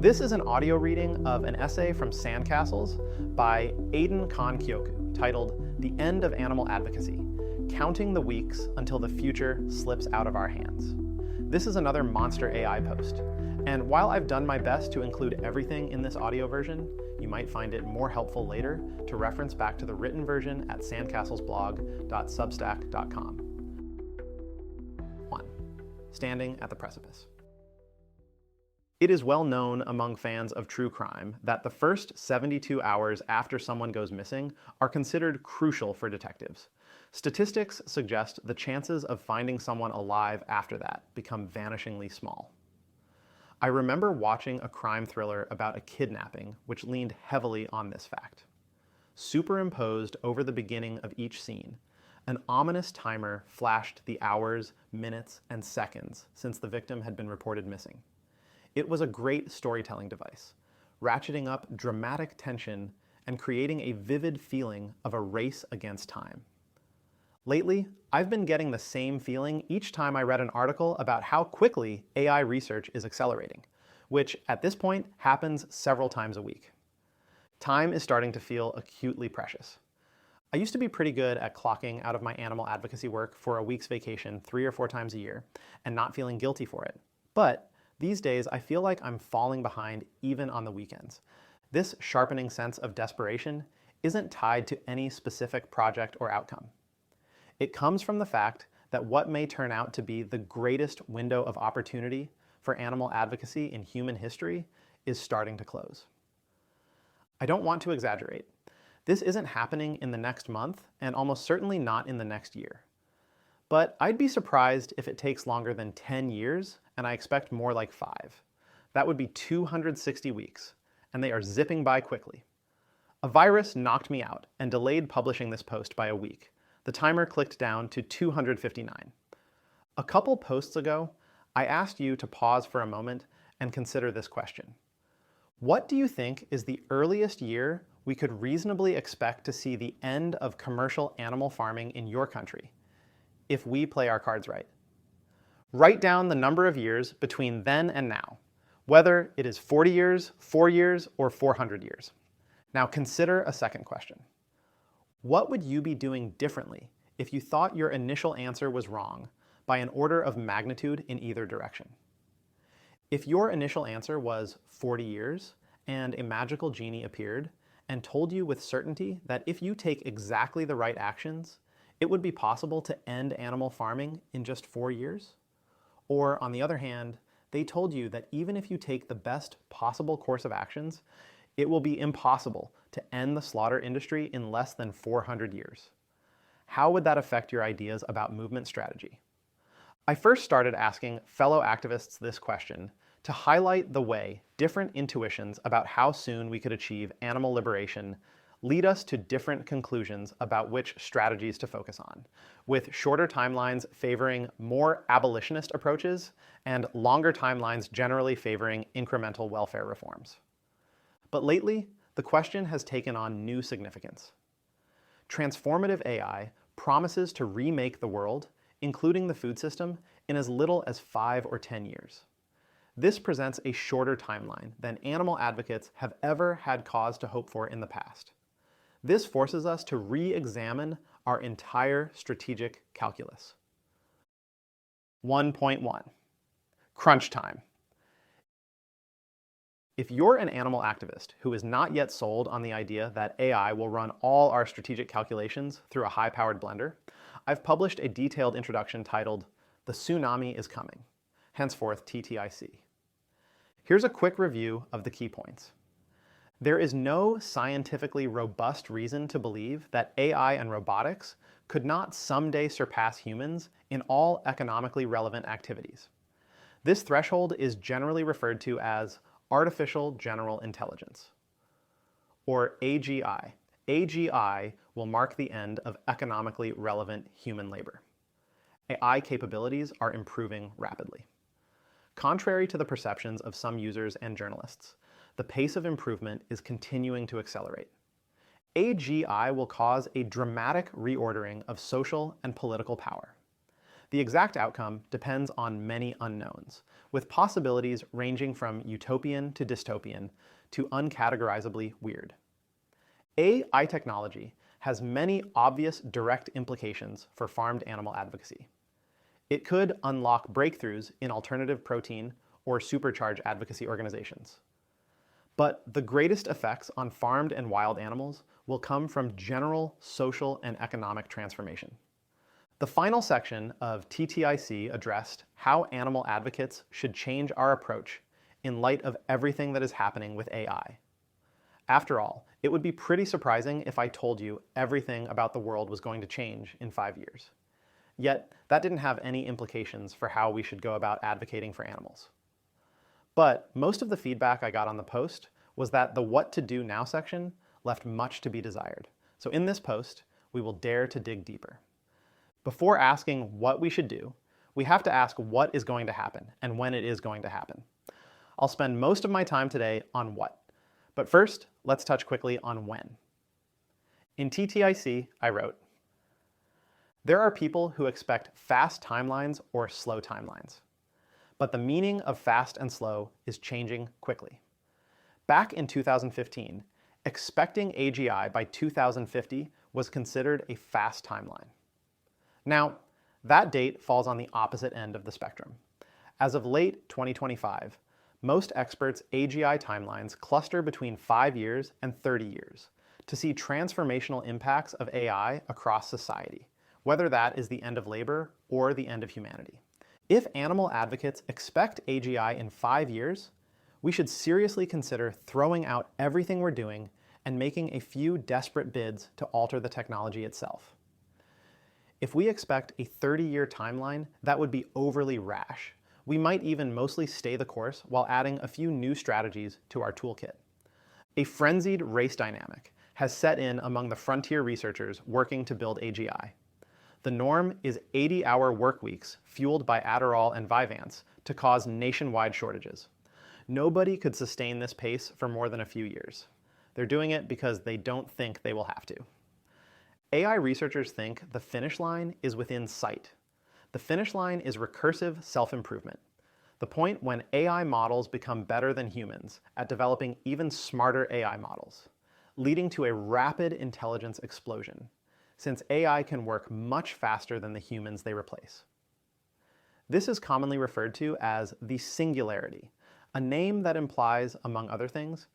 This is an audio reading of an essay from Sandcastles by Aiden Khan-Kyoku titled The End of Animal Advocacy, Counting the Weeks Until the Future Slips Out of Our Hands. This is another Monster AI post, and while I've done my best to include everything in this audio version, you might find it more helpful later to reference back to the written version at sandcastlesblog.substack.com. 1. Standing at the precipice. It is well known among fans of true crime that the first 72 hours after someone goes missing are considered crucial for detectives. Statistics suggest the chances of finding someone alive after that become vanishingly small. I remember watching a crime thriller about a kidnapping which leaned heavily on this fact. Superimposed over the beginning of each scene, an ominous timer flashed the hours, minutes, and seconds since the victim had been reported missing. It was a great storytelling device, ratcheting up dramatic tension and creating a vivid feeling of a race against time. Lately, I've been getting the same feeling each time I read an article about how quickly AI research is accelerating, which at this point happens several times a week. Time is starting to feel acutely precious. I used to be pretty good at clocking out of my animal advocacy work for a week's vacation 3 or 4 times a year and not feeling guilty for it. But these days, I feel like I'm falling behind even on the weekends. This sharpening sense of desperation isn't tied to any specific project or outcome. It comes from the fact that what may turn out to be the greatest window of opportunity for animal advocacy in human history is starting to close. I don't want to exaggerate. This isn't happening in the next month, and almost certainly not in the next year. But I'd be surprised if it takes longer than 10 years, and I expect more like 5. That would be 260 weeks, and they are zipping by quickly. A virus knocked me out and delayed publishing this post by a week. The timer clicked down to 259. A couple posts ago, I asked you to pause for a moment and consider this question. What do you think is the earliest year we could reasonably expect to see the end of commercial animal farming in your country, if we play our cards right? Write down the number of years between then and now, whether it is 40 years, 4 years, or 400 years. Now consider a second question. What would you be doing differently if you thought your initial answer was wrong by an order of magnitude in either direction? If your initial answer was 40 years and a magical genie appeared and told you with certainty that if you take exactly the right actions, it would be possible to end animal farming in just 4 years? Or on the other hand, they told you that even if you take the best possible course of actions, it will be impossible to end the slaughter industry in less than 400 years. How would that affect your ideas about movement strategy? I first started asking fellow activists this question to highlight the way different intuitions about how soon we could achieve animal liberation lead us to different conclusions about which strategies to focus on, with shorter timelines favoring more abolitionist approaches and longer timelines generally favoring incremental welfare reforms. But lately, the question has taken on new significance. Transformative AI promises to remake the world, including the food system, in as little as 5 or 10 years. This presents a shorter timeline than animal advocates have ever had cause to hope for in the past. This forces us to re-examine our entire strategic calculus. 1.1. Crunch time. If you're an animal activist who is not yet sold on the idea that AI will run all our strategic calculations through a high-powered blender, I've published a detailed introduction titled The Tsunami is Coming, henceforth TTIC. Here's a quick review of the key points. There is no scientifically robust reason to believe that AI and robotics could not someday surpass humans in all economically relevant activities. This threshold is generally referred to as artificial general intelligence, or AGI. AGI will mark the end of economically relevant human labor. AI capabilities are improving rapidly. Contrary to the perceptions of some users and journalists, the pace of improvement is continuing to accelerate. AGI will cause a dramatic reordering of social and political power. The exact outcome depends on many unknowns, with possibilities ranging from utopian to dystopian to uncategorizably weird. AI technology has many obvious direct implications for farmed animal advocacy. It could unlock breakthroughs in alternative protein or supercharge advocacy organizations. But the greatest effects on farmed and wild animals will come from general social and economic transformation. The final section of TTIC addressed how animal advocates should change our approach in light of everything that is happening with AI. After all, it would be pretty surprising if I told you everything about the world was going to change in 5 years. Yet, that didn't have any implications for how we should go about advocating for animals. But most of the feedback I got on the post was that the what to do now section left much to be desired. So in this post, we will dare to dig deeper. Before asking what we should do, we have to ask what is going to happen and when it is going to happen. I'll spend most of my time today on what. But first, let's touch quickly on when. In TTIC, I wrote, there are people who expect fast timelines or slow timelines. But the meaning of fast and slow is changing quickly. Back in 2015, expecting AGI by 2050 was considered a fast timeline. Now, that date falls on the opposite end of the spectrum. As of late 2025, most experts' AGI timelines cluster between 5 years and 30 years to see transformational impacts of AI across society, whether that is the end of labor or the end of humanity. If animal advocates expect AGI in 5 years, we should seriously consider throwing out everything we're doing and making a few desperate bids to alter the technology itself. If we expect a 30-year timeline, that would be overly rash. We might even mostly stay the course while adding a few new strategies to our toolkit. A frenzied race dynamic has set in among the frontier researchers working to build AGI. The norm is 80-hour work weeks fueled by Adderall and Vyvanse to cause nationwide shortages. Nobody could sustain this pace for more than a few years. They're doing it because they don't think they will have to. AI researchers think the finish line is within sight. The finish line is recursive self-improvement, the point when AI models become better than humans at developing even smarter AI models, leading to a rapid intelligence explosion, since AI can work much faster than the humans they replace. This is commonly referred to as the singularity, a name that implies, among other things,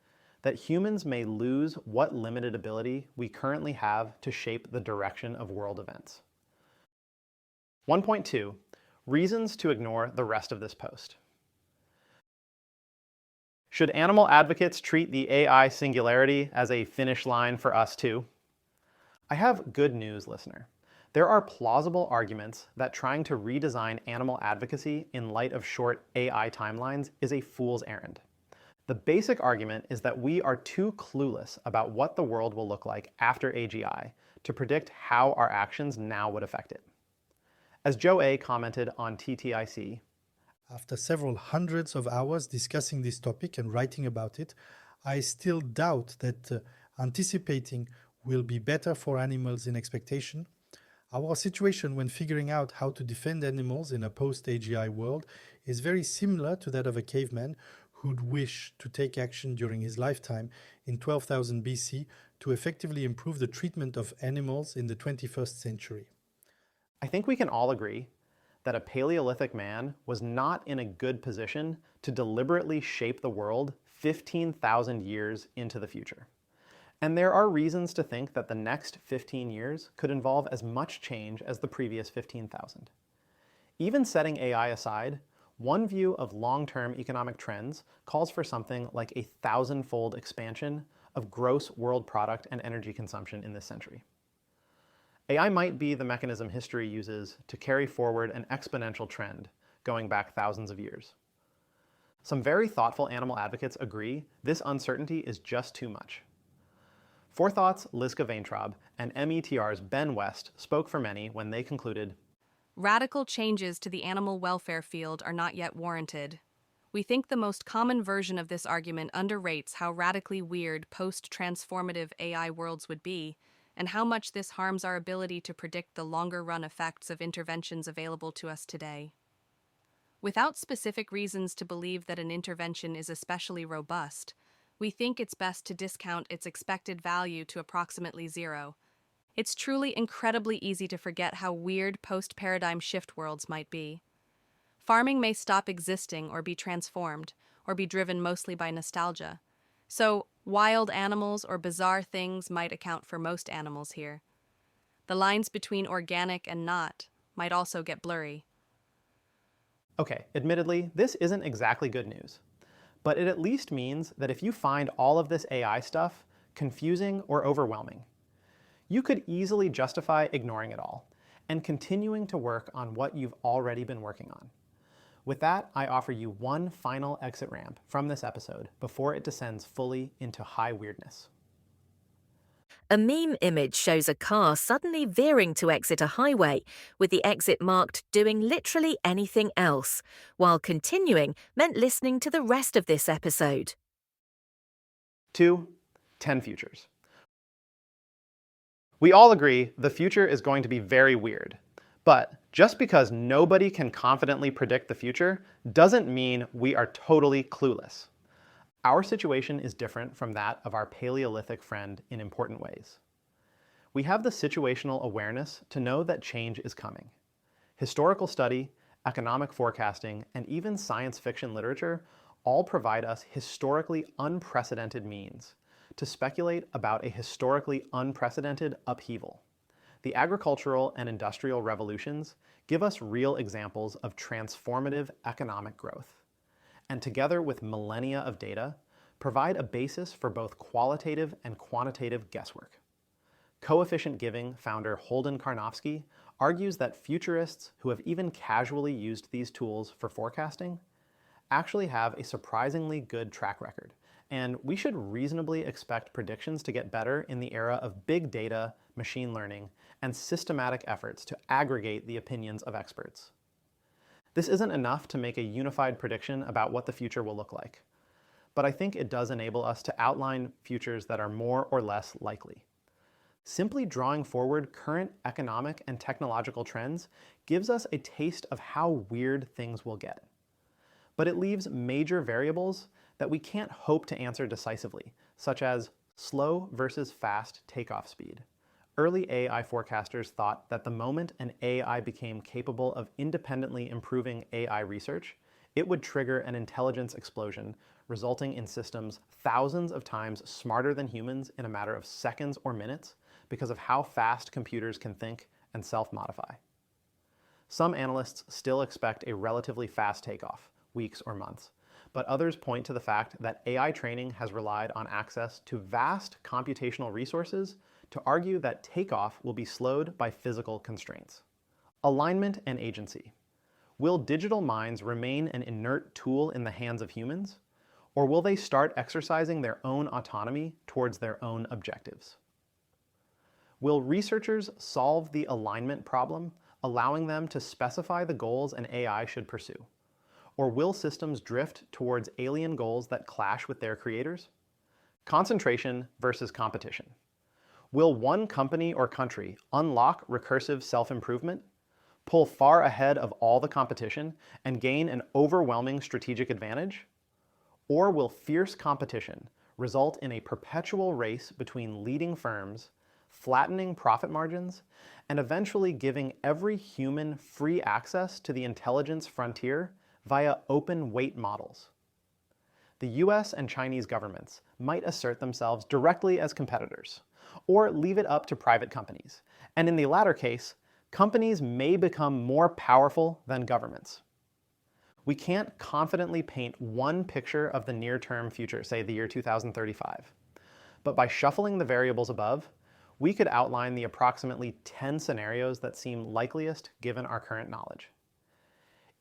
that humans may lose what limited ability we currently have to shape the direction of world events. 1.2. Reasons to ignore the rest of this post. Should animal advocates treat the AI singularity as a finish line for us too? I have good news, listener. There are plausible arguments that trying to redesign animal advocacy in light of short AI timelines is a fool's errand. The basic argument is that we are too clueless about what the world will look like after AGI to predict how our actions now would affect it. As Joe A. commented on TTIC, after several hundreds of hours discussing this topic and writing about it, I still doubt that anticipating will be better for animals in expectation. Our situation when figuring out how to defend animals in a post-AGI world is very similar to that of a caveman who'd wish to take action during his lifetime in 12,000 BC to effectively improve the treatment of animals in the 21st century. I think we can all agree that a Paleolithic man was not in a good position to deliberately shape the world 15,000 years into the future. And there are reasons to think that the next 15 years could involve as much change as the previous 15,000. Even setting AI aside, one view of long-term economic trends calls for something like a 1,000-fold expansion of gross world product and energy consumption in this century. AI might be the mechanism history uses to carry forward an exponential trend going back thousands of years. Some very thoughtful animal advocates agree this uncertainty is just too much. Forethought's Liska Weintraub and METR's Ben West spoke for many when they concluded, radical changes to the animal welfare field are not yet warranted. We think the most common version of this argument underrates how radically weird post-transformative AI worlds would be, and how much this harms our ability to predict the longer-run effects of interventions available to us today. Without specific reasons to believe that an intervention is especially robust, we think it's best to discount its expected value to approximately zero. It's truly incredibly easy to forget how weird post-paradigm shift worlds might be. Farming may stop existing or be transformed, or be driven mostly by nostalgia. So, wild animals or bizarre things might account for most animals here. The lines between organic and not might also get blurry. Okay, admittedly, this isn't exactly good news. But it at least means that if you find all of this AI stuff confusing or overwhelming, you could easily justify ignoring it all and continuing to work on what you've already been working on. With that, I offer you one final exit ramp from this episode before it descends fully into high weirdness. A meme image shows a car suddenly veering to exit a highway, with the exit marked doing literally anything else, while continuing meant listening to the rest of this episode. 2. 10 futures. We all agree the future is going to be very weird. But just because nobody can confidently predict the future doesn't mean we are totally clueless. Our situation is different from that of our Paleolithic friend in important ways. We have the situational awareness to know that change is coming. Historical study, economic forecasting, and even science fiction literature all provide us historically unprecedented means to speculate about a historically unprecedented upheaval. The agricultural and industrial revolutions give us real examples of transformative economic growth, and together with millennia of data, provide a basis for both qualitative and quantitative guesswork. Coefficient Giving founder Holden Karnofsky argues that futurists who have even casually used these tools for forecasting actually have a surprisingly good track record, and we should reasonably expect predictions to get better in the era of big data, machine learning, and systematic efforts to aggregate the opinions of experts. This isn't enough to make a unified prediction about what the future will look like, but I think it does enable us to outline futures that are more or less likely. Simply drawing forward current economic and technological trends gives us a taste of how weird things will get. But it leaves major variables that we can't hope to answer decisively, such as slow versus fast takeoff speed. Early AI forecasters thought that the moment an AI became capable of independently improving AI research, it would trigger an intelligence explosion, resulting in systems thousands of times smarter than humans in a matter of seconds or minutes because of how fast computers can think and self-modify. Some analysts still expect a relatively fast takeoff, weeks or months, but others point to the fact that AI training has relied on access to vast computational resources to argue that takeoff will be slowed by physical constraints. Alignment and agency. Will digital minds remain an inert tool in the hands of humans, or will they start exercising their own autonomy towards their own objectives? Will researchers solve the alignment problem, allowing them to specify the goals an AI should pursue? Or will systems drift towards alien goals that clash with their creators? Concentration versus competition. Will one company or country unlock recursive self-improvement, pull far ahead of all the competition, and gain an overwhelming strategic advantage? Or will fierce competition result in a perpetual race between leading firms, flattening profit margins, and eventually giving every human free access to the intelligence frontier via open weight models? The US and Chinese governments might assert themselves directly as competitors, or leave it up to private companies. And in the latter case, companies may become more powerful than governments. We can't confidently paint one picture of the near-term future, say the year 2035. But by shuffling the variables above, we could outline the approximately 10 scenarios that seem likeliest given our current knowledge.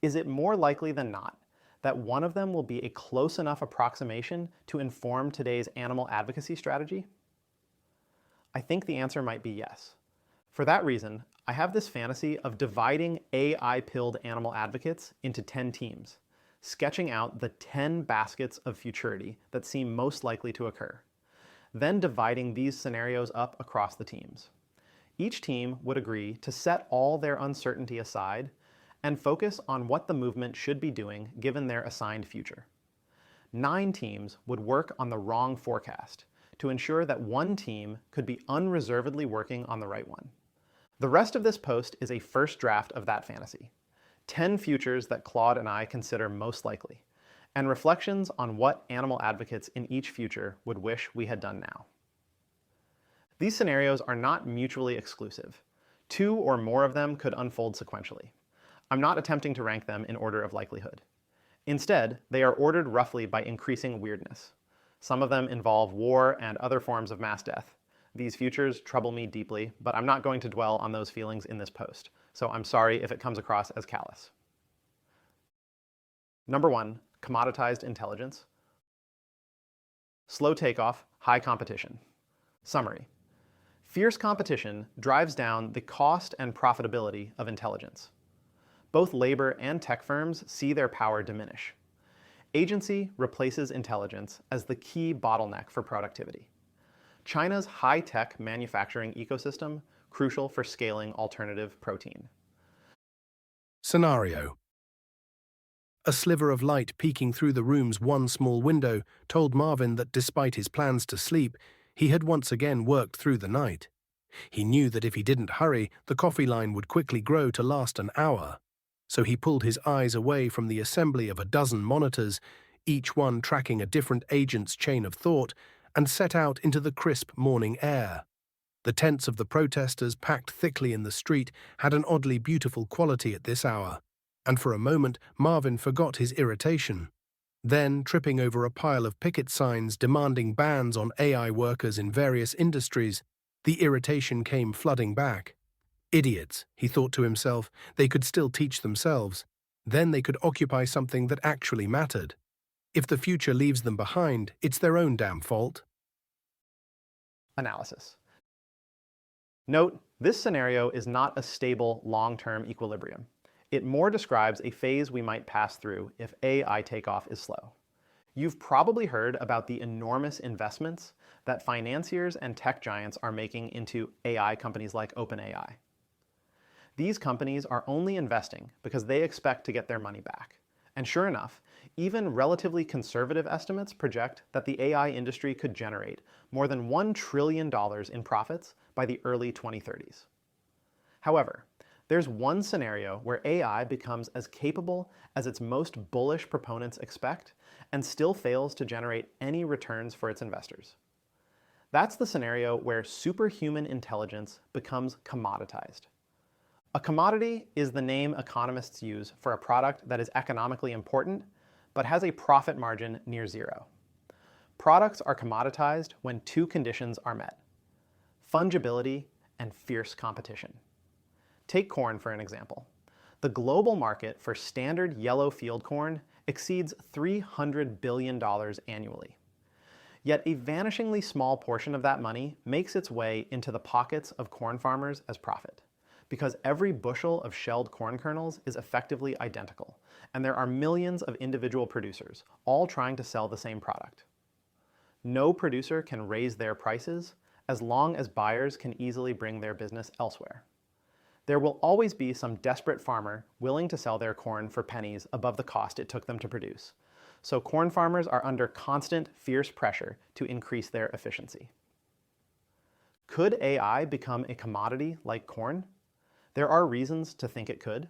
Is it more likely than not that one of them will be a close enough approximation to inform today's animal advocacy strategy? I think the answer might be yes. For that reason, I have this fantasy of dividing AI-pilled animal advocates into 10 teams, sketching out the 10 baskets of futurity that seem most likely to occur. then dividing these scenarios up across the teams. Each team would agree to set all their uncertainty aside and focus on what the movement should be doing given their assigned future. 9 teams would work on the wrong forecast to ensure that one team could be unreservedly working on the right one. The rest of this post is a first draft of that fantasy, 10 futures that Claude and I consider most likely, and reflections on what animal advocates in each future would wish we had done now. These scenarios are not mutually exclusive. 2 or more of them could unfold sequentially. I'm not attempting to rank them in order of likelihood. Instead, they are ordered roughly by increasing weirdness. Some of them involve war and other forms of mass death. These futures trouble me deeply, but I'm not going to dwell on those feelings in this post, so I'm sorry if it comes across as callous. Number 1, commoditized intelligence. Slow takeoff, high competition. Summary. Fierce competition drives down the cost and profitability of intelligence. Both labor and tech firms see their power diminish. Agency replaces intelligence as the key bottleneck for productivity. China's high-tech manufacturing ecosystem, crucial for scaling alternative protein. Scenario. A sliver of light peeking through the room's one small window told Marvin that despite his plans to sleep, he had once again worked through the night. He knew that if he didn't hurry, the coffee line would quickly grow to last an hour. So he pulled his eyes away from the assembly of a dozen monitors, each one tracking a different agent's chain of thought, and set out into the crisp morning air. The tents of the protesters packed thickly in the street had an oddly beautiful quality at this hour, and for a moment Marvin forgot his irritation. Then, tripping over a pile of picket signs demanding bans on AI workers in various industries, the irritation came flooding back. Idiots, he thought to himself, they could still teach themselves. Then they could occupy something that actually mattered. If the future leaves them behind, it's their own damn fault. Analysis. Note, this scenario is not a stable, long-term equilibrium. It more describes a phase we might pass through if AI takeoff is slow. You've probably heard about the enormous investments that financiers and tech giants are making into AI companies like OpenAI. These companies are only investing because they expect to get their money back. And sure enough, even relatively conservative estimates project that the AI industry could generate more than $1 trillion in profits by the early 2030s. However, there's one scenario where AI becomes as capable as its most bullish proponents expect and still fails to generate any returns for its investors. That's the scenario where superhuman intelligence becomes commoditized. A commodity is the name economists use for a product that is economically important but has a profit margin near zero. Products are commoditized when 2 conditions are met: fungibility and fierce competition. Take corn for an example. The global market for standard yellow field corn exceeds $300 billion annually. Yet a vanishingly small portion of that money makes its way into the pockets of corn farmers as profit, because every bushel of shelled corn kernels is effectively identical, and there are millions of individual producers, all trying to sell the same product. No producer can raise their prices as long as buyers can easily bring their business elsewhere. There will always be some desperate farmer willing to sell their corn for pennies above the cost it took them to produce, so corn farmers are under constant, fierce pressure to increase their efficiency. Could AI become a commodity like corn? There are reasons to think it could.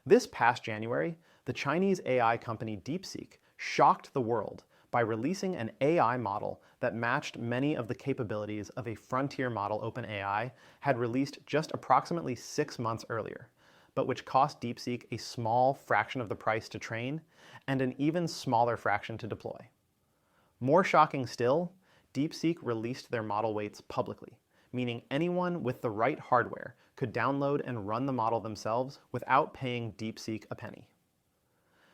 This past January, the Chinese AI company DeepSeek shocked the world by releasing an AI model that matched many of the capabilities of a frontier model OpenAI had released just approximately 6 months earlier, but which cost DeepSeek a small fraction of the price to train and an even smaller fraction to deploy. More shocking still, DeepSeek released their model weights publicly, meaning anyone with the right hardware could download and run the model themselves without paying DeepSeek a penny.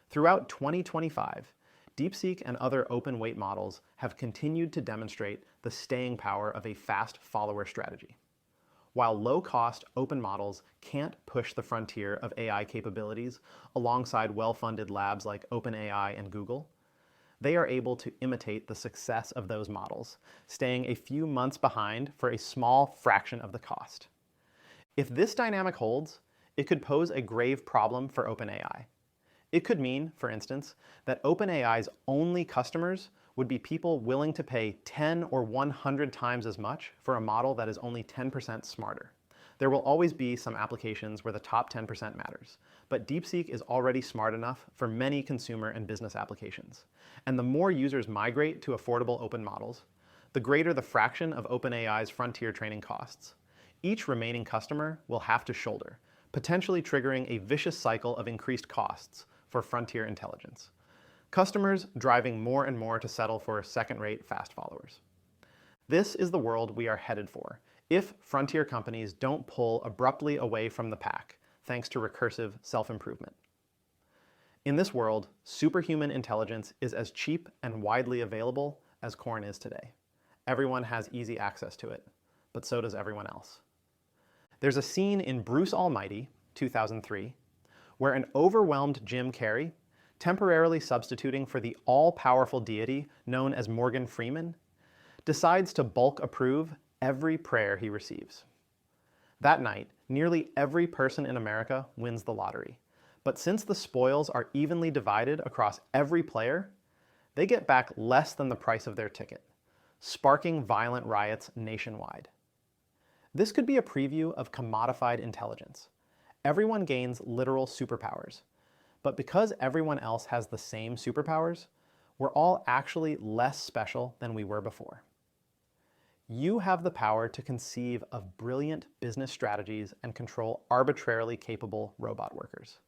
Throughout 2025, DeepSeek and other open weight models have continued to demonstrate the staying power of a fast follower strategy. While low-cost open models can't push the frontier of AI capabilities alongside well-funded labs like OpenAI and Google, they are able to imitate the success of those models, staying a few months behind for a small fraction of the cost. If this dynamic holds, it could pose a grave problem for OpenAI. It could mean, for instance, that OpenAI's only customers would be people willing to pay 10 or 100 times as much for a model that is only 10% smarter. There will always be some applications where the top 10% matters, but DeepSeek is already smart enough for many consumer and business applications. And the more users migrate to affordable open models, the greater the fraction of OpenAI's frontier training costs. Each remaining customer will have to shoulder, potentially triggering a vicious cycle of increased costs for frontier intelligence. Customers driving more and more to settle for second-rate fast followers. This is the world we are headed for if frontier companies don't pull abruptly away from the pack, thanks to recursive self-improvement. In this world, superhuman intelligence is as cheap and widely available as corn is today. Everyone has easy access to it, but so does everyone else. There's a scene in Bruce Almighty, 2003, where an overwhelmed Jim Carrey, temporarily substituting for the all-powerful deity known as Morgan Freeman, decides to bulk approve every prayer he receives. That night, nearly every person in America wins the lottery. But since the spoils are evenly divided across every player, they get back less than the price of their ticket, sparking violent riots nationwide. This could be a preview of commodified intelligence. Everyone gains literal superpowers, but because everyone else has the same superpowers, we're all actually less special than we were before. You have the power to conceive of brilliant business strategies and control arbitrarily capable robot workers.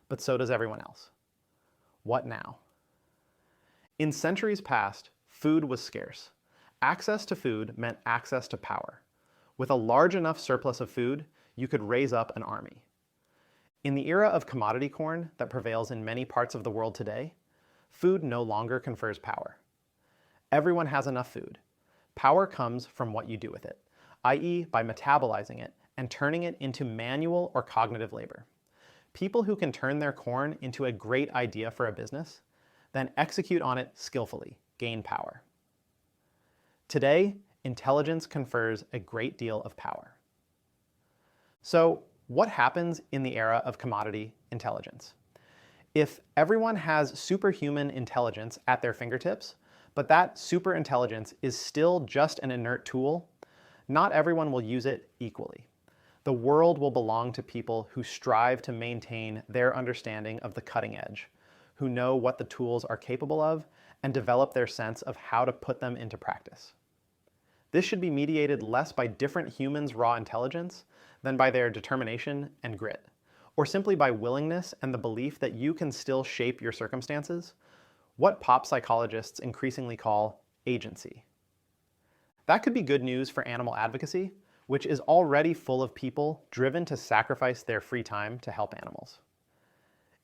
But so does everyone else. What now? In centuries past, food was scarce. Access to food meant access to power. With a large enough surplus of food, you could raise up an army. In the era of commodity corn that prevails in many parts of the world today, food no longer confers power. Everyone has enough food. Power comes from what you do with it, i.e., by metabolizing it and turning it into manual or cognitive labor. People who can turn their corn into a great idea for a business, then execute on it skillfully, gain power. Today, intelligence confers a great deal of power. So, what happens in the era of commodity intelligence? If everyone has superhuman intelligence at their fingertips, but that superintelligence is still just an inert tool, not everyone will use it equally. The world will belong to people who strive to maintain their understanding of the cutting edge, who know what the tools are capable of, and develop their sense of how to put them into practice. This should be mediated less by different humans' raw intelligence than by their determination and grit, or simply by willingness and the belief that you can still shape your circumstances, what pop psychologists increasingly call agency. That could be good news for animal advocacy, which is already full of people driven to sacrifice their free time to help animals.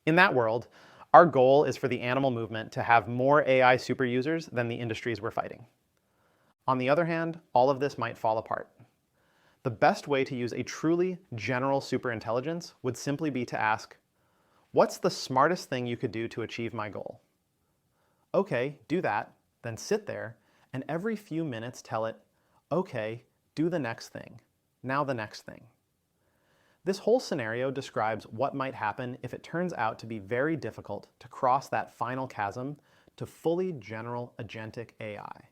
In that world, our goal is for the animal movement to have more AI super users than the industries we're fighting. On the other hand, all of this might fall apart. The best way to use a truly general superintelligence would simply be to ask, what's the smartest thing you could do to achieve my goal? Okay, do that, then sit there, and every few minutes tell it, okay, do the next thing, now the next thing. This whole scenario describes what might happen if it turns out to be very difficult to cross that final chasm to fully general agentic AI,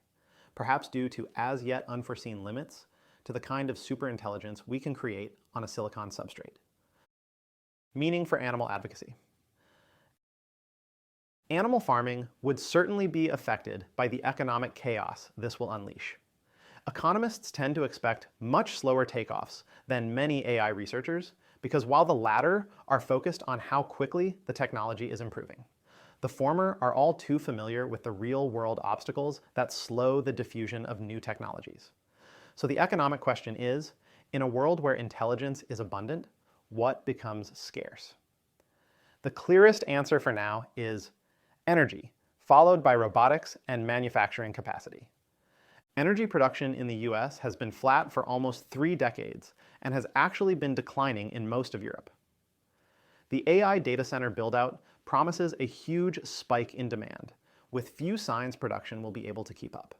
perhaps due to as yet unforeseen limits to the kind of superintelligence we can create on a silicon substrate. Meaning for animal advocacy. Animal farming would certainly be affected by the economic chaos this will unleash. Economists tend to expect much slower takeoffs than many AI researchers because while the latter are focused on how quickly the technology is improving, the former are all too familiar with the real-world obstacles that slow the diffusion of new technologies. So the economic question is, in a world where intelligence is abundant, what becomes scarce? The clearest answer for now is energy, followed by robotics and manufacturing capacity. Energy production in the US has been flat for almost 3 decades and has actually been declining in most of Europe. The AI data center buildout promises a huge spike in demand, with few signs production will be able to keep up.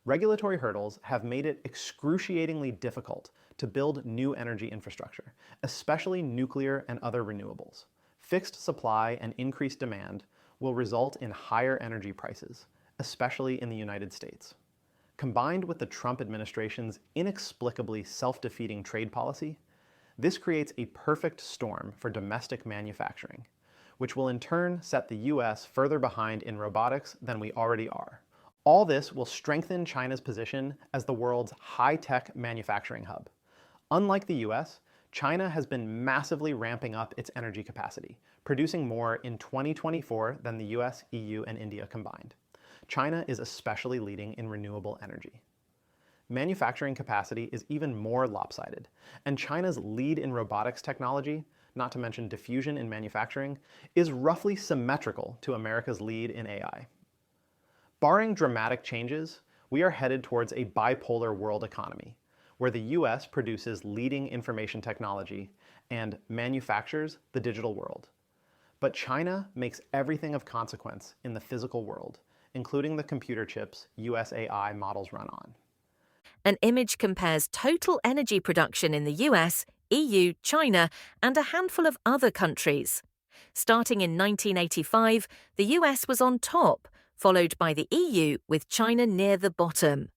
Regulatory hurdles have made it excruciatingly difficult to build new energy infrastructure, especially nuclear and other renewables. Fixed supply and increased demand will result in higher energy prices, especially in the United States. Combined with the Trump administration's inexplicably self-defeating trade policy, this creates a perfect storm for domestic manufacturing, which will in turn set the US further behind in robotics than we already are. All this will strengthen China's position as the world's high-tech manufacturing hub. Unlike the US, China has been massively ramping up its energy capacity, producing more in 2024 than the US, EU, and India combined. China is especially leading in renewable energy. Manufacturing capacity is even more lopsided, and China's lead in robotics technology, not to mention diffusion in manufacturing, is roughly symmetrical to America's lead in AI. Barring dramatic changes, we are headed towards a bipolar world economy, where the US produces leading information technology and manufactures the digital world. But China makes everything of consequence in the physical world, including the computer chips US AI models run on. An image compares total energy production in the US, EU, China, and a handful of other countries. Starting in 1985, the US was on top, followed by the EU, with China near the bottom.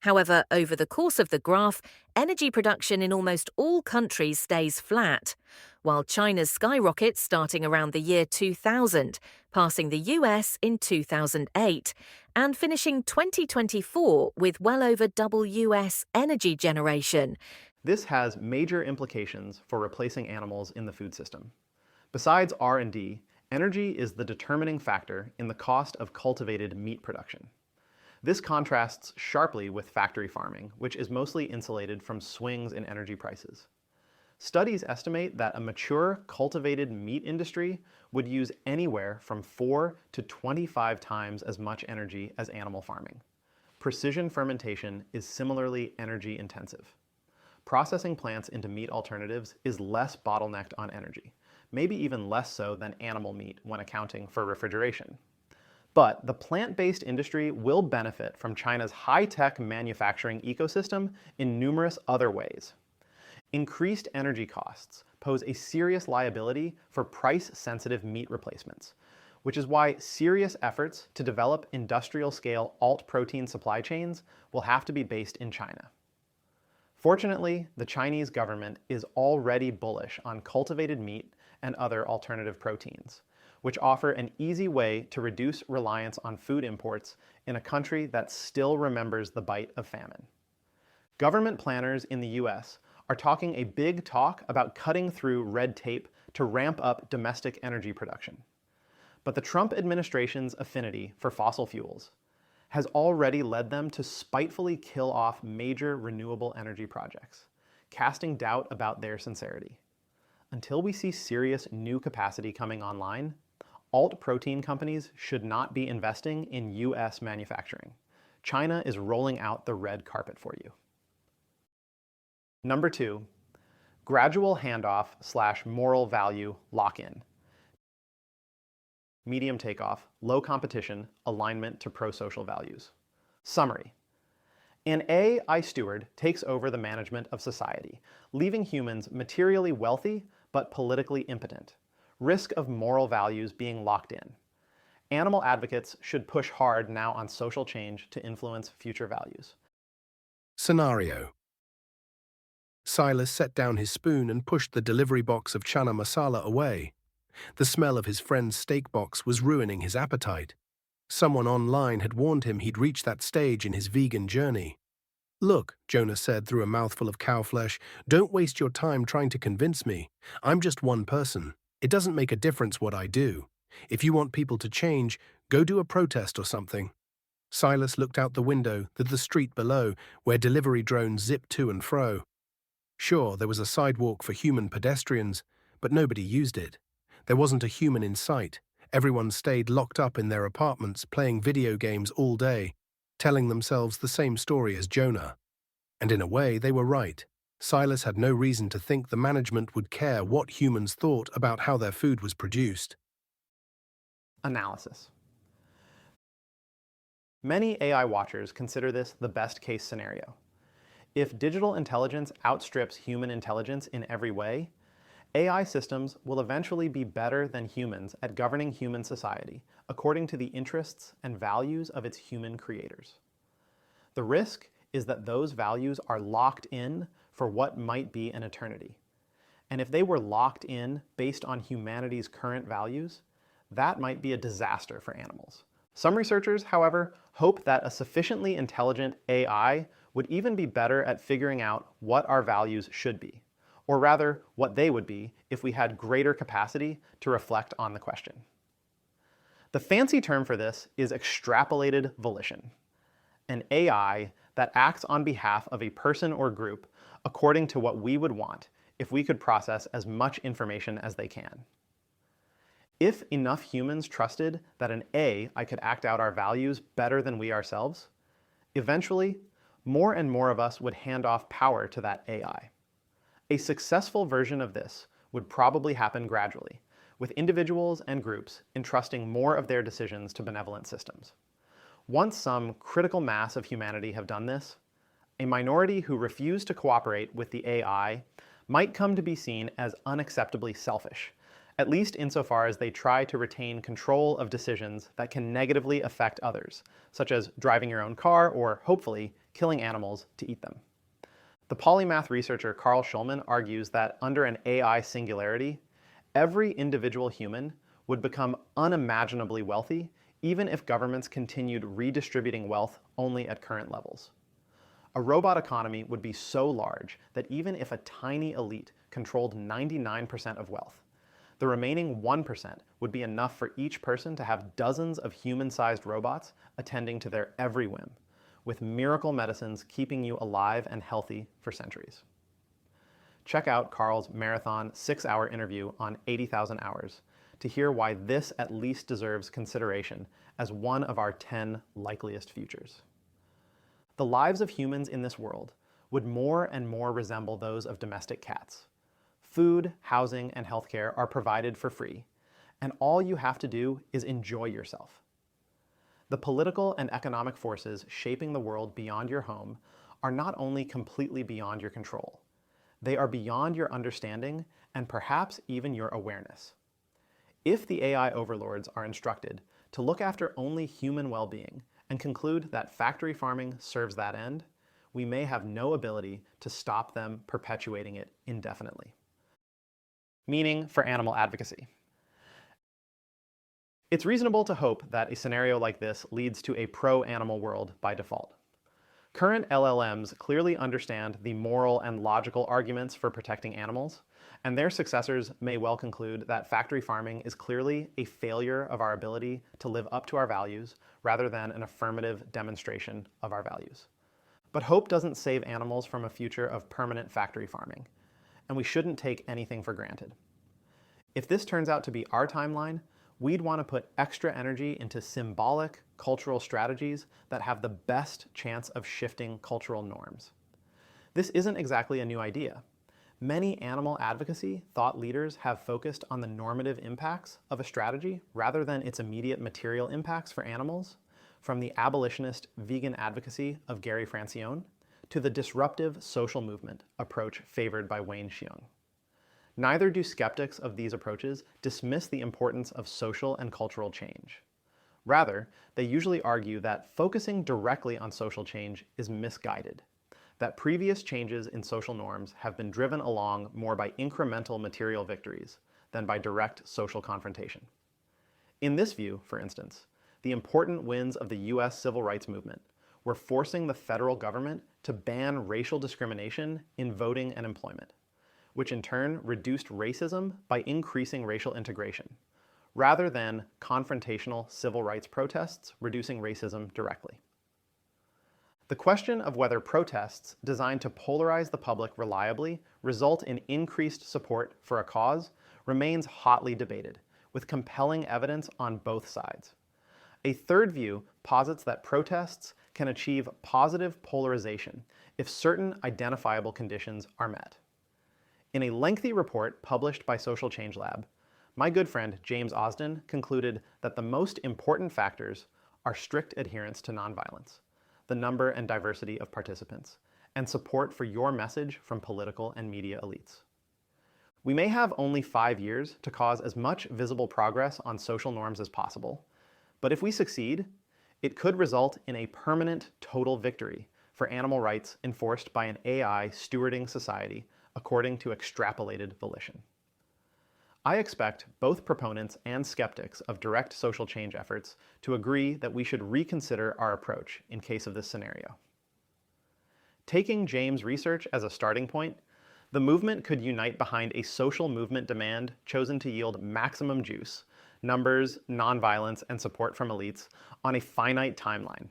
However, over the course of the graph, energy production in almost all countries stays flat, while China's skyrockets starting around the year 2000, passing the US in 2008, and finishing 2024 with well over double US energy generation. This has major implications for replacing animals in the food system. Besides R&D, energy is the determining factor in the cost of cultivated meat production. This contrasts sharply with factory farming, which is mostly insulated from swings in energy prices. Studies estimate that a mature cultivated meat industry would use anywhere from 4 to 25 times as much energy as animal farming. Precision fermentation is similarly energy intensive. Processing plants into meat alternatives is less bottlenecked on energy, maybe even less so than animal meat when accounting for refrigeration. But the plant-based industry will benefit from China's high-tech manufacturing ecosystem in numerous other ways. Increased energy costs pose a serious liability for price-sensitive meat replacements, which is why serious efforts to develop industrial-scale alt-protein supply chains will have to be based in China. Fortunately, the Chinese government is already bullish on cultivated meat and other alternative proteins, which offer an easy way to reduce reliance on food imports in a country that still remembers the bite of famine. Government planners in the US are talking a big talk about cutting through red tape to ramp up domestic energy production. But the Trump administration's affinity for fossil fuels has already led them to spitefully kill off major renewable energy projects, casting doubt about their sincerity. Until we see serious new capacity coming online, alt-protein companies should not be investing in US manufacturing. China is rolling out the red carpet for you. Number 2, gradual handoff/moral value lock-in. Medium takeoff, low competition, alignment to pro-social values. Summary. An AI steward takes over the management of society, leaving humans materially wealthy but politically impotent. Risk of moral values being locked in. Animal advocates should push hard now on social change to influence future values. Scenario. Silas set down his spoon and pushed the delivery box of chana masala away. The smell of his friend's steak box was ruining his appetite. Someone online had warned him he'd reach that stage in his vegan journey. "Look," Jonah said through a mouthful of cow flesh, "don't waste your time trying to convince me. I'm just one person. It doesn't make a difference what I do. If you want people to change, go do a protest or something." Silas looked out the window at the street below, where delivery drones zipped to and fro. Sure, there was a sidewalk for human pedestrians, but nobody used it. There wasn't a human in sight. Everyone stayed locked up in their apartments, playing video games all day, telling themselves the same story as Jonah. And in a way, they were right. Silas had no reason to think the management would care what humans thought about how their food was produced. Analysis. Many AI watchers consider this the best case scenario. If digital intelligence outstrips human intelligence in every way, AI systems will eventually be better than humans at governing human society according to the interests and values of its human creators. The risk is that those values are locked in for what might be an eternity. And if they were locked in based on humanity's current values, that might be a disaster for animals. Some researchers, however, hope that a sufficiently intelligent AI would even be better at figuring out what our values should be, or rather, what they would be if we had greater capacity to reflect on the question. The fancy term for this is extrapolated volition, an AI that acts on behalf of a person or group according to what we would want if we could process as much information as they can. If enough humans trusted that an AI could act out our values better than we ourselves, eventually, more and more of us would hand off power to that AI. A successful version of this would probably happen gradually, with individuals and groups entrusting more of their decisions to benevolent systems. Once some critical mass of humanity have done this, a minority who refuse to cooperate with the AI might come to be seen as unacceptably selfish, at least insofar as they try to retain control of decisions that can negatively affect others, such as driving your own car or, hopefully, killing animals to eat them. The polymath researcher Carl Schulman argues that under an AI singularity, every individual human would become unimaginably wealthy even if governments continued redistributing wealth only at current levels. A robot economy would be so large that even if a tiny elite controlled 99% of wealth, the remaining 1% would be enough for each person to have dozens of human-sized robots attending to their every whim, with miracle medicines keeping you alive and healthy for centuries. Check out Carl's marathon 6-hour interview on 80,000 Hours to hear why this at least deserves consideration as one of our 10 likeliest futures. The lives of humans in this world would more and more resemble those of domestic cats. Food, housing, and healthcare are provided for free, and all you have to do is enjoy yourself. The political and economic forces shaping the world beyond your home are not only completely beyond your control, they are beyond your understanding and perhaps even your awareness. If the AI overlords are instructed to look after only human well-being and conclude that factory farming serves that end, we may have no ability to stop them perpetuating it indefinitely. Meaning for animal advocacy. It's reasonable to hope that a scenario like this leads to a pro-animal world by default. Current LLMs clearly understand the moral and logical arguments for protecting animals, and their successors may well conclude that factory farming is clearly a failure of our ability to live up to our values rather than an affirmative demonstration of our values. But hope doesn't save animals from a future of permanent factory farming, and we shouldn't take anything for granted. If this turns out to be our timeline, we'd want to put extra energy into symbolic cultural strategies that have the best chance of shifting cultural norms. This isn't exactly a new idea. Many animal advocacy thought leaders have focused on the normative impacts of a strategy rather than its immediate material impacts for animals, from the abolitionist vegan advocacy of Gary Francione to the disruptive social movement approach favored by Wayne Xiong. Neither do skeptics of these approaches dismiss the importance of social and cultural change. Rather, they usually argue that focusing directly on social change is misguided, that previous changes in social norms have been driven along more by incremental material victories than by direct social confrontation. In this view, for instance, the important wins of the US civil rights movement were forcing the federal government to ban racial discrimination in voting and employment, which in turn reduced racism by increasing racial integration, rather than confrontational civil rights protests reducing racism directly. The question of whether protests designed to polarize the public reliably result in increased support for a cause remains hotly debated, with compelling evidence on both sides. A third view posits that protests can achieve positive polarization if certain identifiable conditions are met. In a lengthy report published by Social Change Lab, my good friend James Osden concluded that the most important factors are strict adherence to nonviolence, the number and diversity of participants, and support for your message from political and media elites. We may have only 5 years to cause as much visible progress on social norms as possible, but if we succeed, it could result in a permanent total victory for animal rights enforced by an AI stewarding society according to extrapolated volition. I expect both proponents and skeptics of direct social change efforts to agree that we should reconsider our approach in case of this scenario. Taking James' research as a starting point, the movement could unite behind a social movement demand chosen to yield maximum juice, numbers, nonviolence, and support from elites on a finite timeline.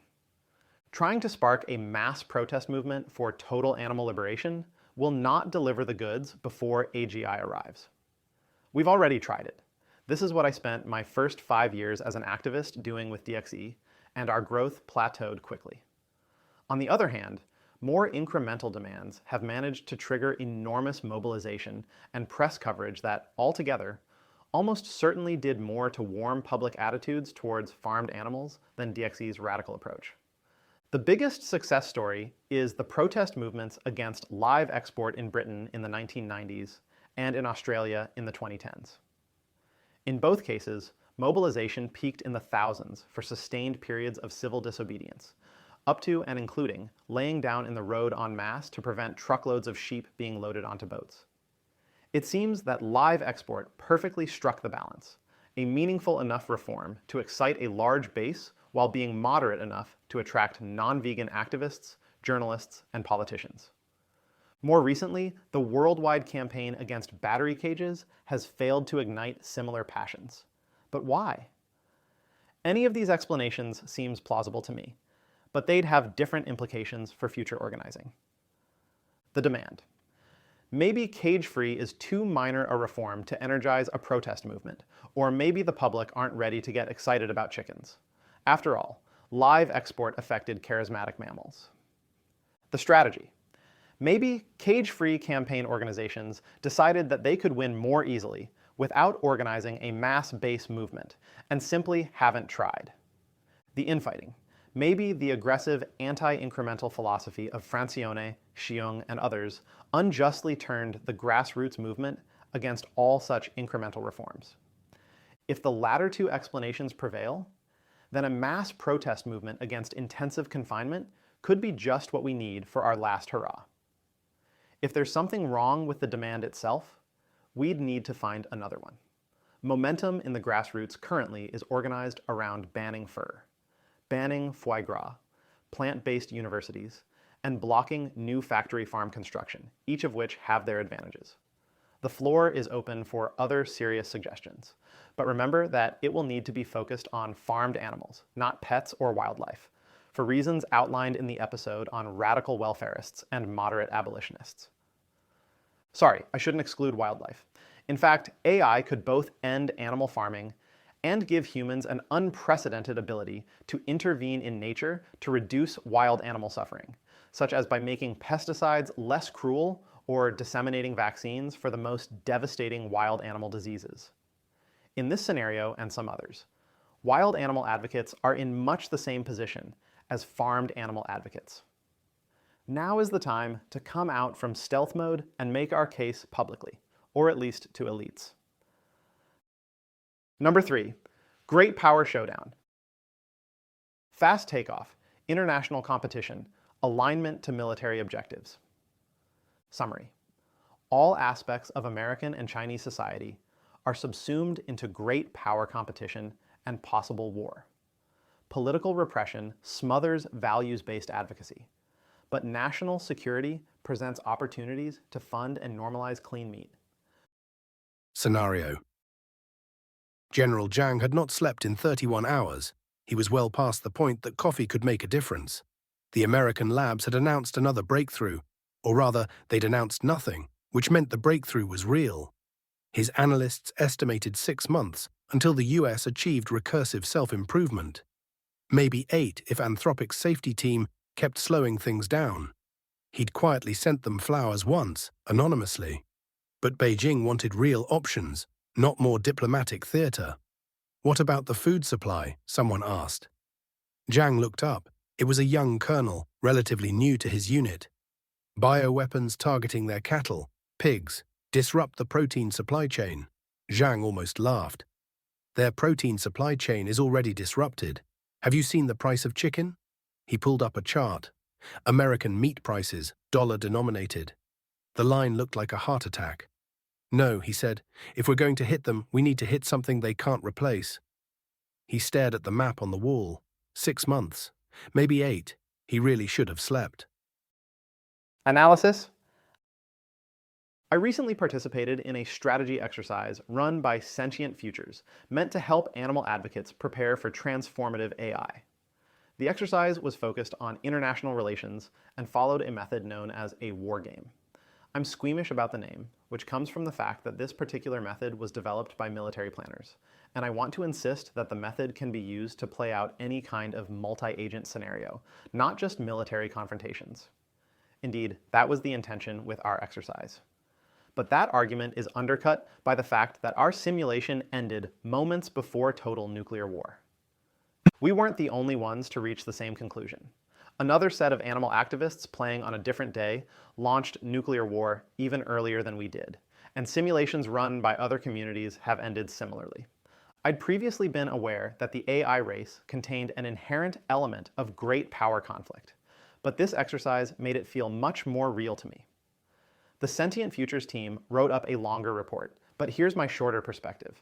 Trying to spark a mass protest movement for total animal liberation will not deliver the goods before AGI arrives. We've already tried it. This is what I spent my first 5 years as an activist doing with DXE, and our growth plateaued quickly. On the other hand, more incremental demands have managed to trigger enormous mobilization and press coverage that, altogether, almost certainly did more to warm public attitudes towards farmed animals than DXE's radical approach. The biggest success story is the protest movements against live export in Britain in the 1990s and in Australia in the 2010s. In both cases, mobilization peaked in the thousands for sustained periods of civil disobedience, up to and including laying down in the road en masse to prevent truckloads of sheep being loaded onto boats. It seems that live export perfectly struck the balance, a meaningful enough reform to excite a large base while being moderate enough to attract non-vegan activists, journalists, and politicians. More recently, the worldwide campaign against battery cages has failed to ignite similar passions. But why? Any of these explanations seems plausible to me, but they'd have different implications for future organizing. The demand. Maybe cage-free is too minor a reform to energize a protest movement, or maybe the public aren't ready to get excited about chickens. After all, live export affected charismatic mammals. The strategy. Maybe cage-free campaign organizations decided that they could win more easily without organizing a mass-base movement, and simply haven't tried. The infighting. Maybe the aggressive anti-incremental philosophy of Francione, Xiong, and others unjustly turned the grassroots movement against all such incremental reforms. If the latter two explanations prevail, then a mass protest movement against intensive confinement could be just what we need for our last hurrah. If there's something wrong with the demand itself, we'd need to find another one. Momentum in the grassroots currently is organized around banning fur, banning foie gras, plant-based universities, and blocking new factory farm construction, each of which have their advantages. The floor is open for other serious suggestions, but remember that it will need to be focused on farmed animals, not pets or wildlife, for reasons outlined in the episode on radical welfarists and moderate abolitionists. Sorry, I shouldn't exclude wildlife. In fact, AI could both end animal farming and give humans an unprecedented ability to intervene in nature to reduce wild animal suffering, such as by making pesticides less cruel or disseminating vaccines for the most devastating wild animal diseases. In this scenario and some others, wild animal advocates are in much the same position as farmed animal advocates. Now is the time to come out from stealth mode and make our case publicly, or at least to elites. Number 3, great power showdown. Fast takeoff, international competition, alignment to military objectives. Summary. All aspects of American and Chinese society are subsumed into great power competition and possible war. Political repression smothers values-based advocacy, but national security presents opportunities to fund and normalize clean meat. Scenario. General Jiang had not slept in 31 hours. He was well past the point that coffee could make a difference. The American labs had announced another breakthrough, or rather, they'd announced nothing, which meant the breakthrough was real. His analysts estimated 6 months until the US achieved recursive self-improvement. Maybe 8 if Anthropic's safety team kept slowing things down. He'd quietly sent them flowers once, anonymously. But Beijing wanted real options, not more diplomatic theater. What about the food supply? Someone asked. Zhang looked up. It was a young colonel, relatively new to his unit. Bioweapons targeting their cattle, pigs, disrupt the protein supply chain. Zhang almost laughed. Their protein supply chain is already disrupted. Have you seen the price of chicken? He pulled up a chart. American meat prices, dollar-denominated. The line looked like a heart attack. No, he said, if we're going to hit them, we need to hit something they can't replace. He stared at the map on the wall. 6 months, maybe 8. He really should have slept. Analysis. I recently participated in a strategy exercise run by Sentient Futures, meant to help animal advocates prepare for transformative AI. The exercise was focused on international relations and followed a method known as a war game. I'm squeamish about the name, which comes from the fact that this particular method was developed by military planners, and I want to insist that the method can be used to play out any kind of multi-agent scenario, not just military confrontations. Indeed, that was the intention with our exercise. But that argument is undercut by the fact that our simulation ended moments before total nuclear war. We weren't the only ones to reach the same conclusion. Another set of animal activists playing on a different day launched nuclear war even earlier than we did, and simulations run by other communities have ended similarly. I'd previously been aware that the AI race contained an inherent element of great power conflict, but this exercise made it feel much more real to me. The Sentient Futures team wrote up a longer report, but here's my shorter perspective.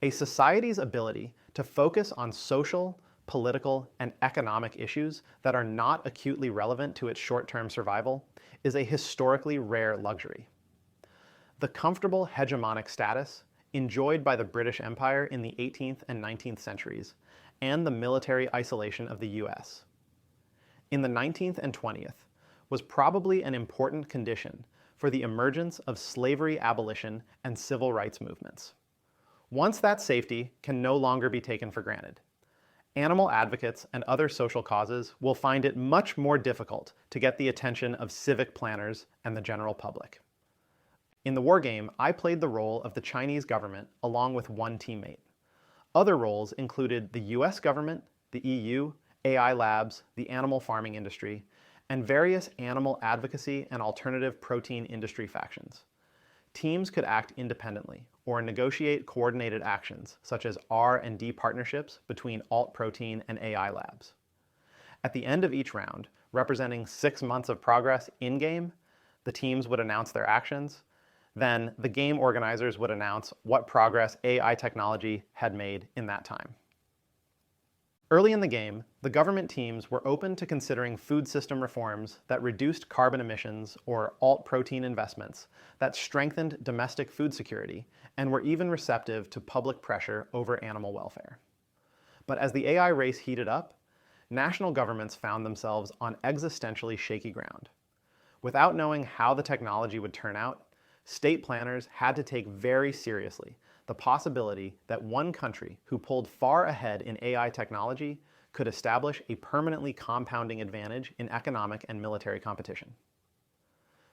A society's ability to focus on social, political, and economic issues that are not acutely relevant to its short-term survival is a historically rare luxury. The comfortable hegemonic status enjoyed by the British Empire in the 18th and 19th centuries, and the military isolation of the US in the 19th and 20th was probably an important condition for the emergence of slavery abolition and civil rights movements. Once that safety can no longer be taken for granted, animal advocates and other social causes will find it much more difficult to get the attention of civic planners and the general public. In the war game, I played the role of the Chinese government along with one teammate. Other roles included the US government, the EU, AI labs, the animal farming industry, and various animal advocacy and alternative protein industry factions. Teams could act independently or negotiate coordinated actions, such as R&D partnerships between alt protein and AI labs. At the end of each round, representing 6 months of progress in-game, the teams would announce their actions. Then the game organizers would announce what progress AI technology had made in that time. Early in the game, the government teams were open to considering food system reforms that reduced carbon emissions or alt protein investments that strengthened domestic food security and were even receptive to public pressure over animal welfare. But as the AI race heated up, national governments found themselves on existentially shaky ground. Without knowing how the technology would turn out, state planners had to take very seriously the possibility that one country who pulled far ahead in AI technology could establish a permanently compounding advantage in economic and military competition.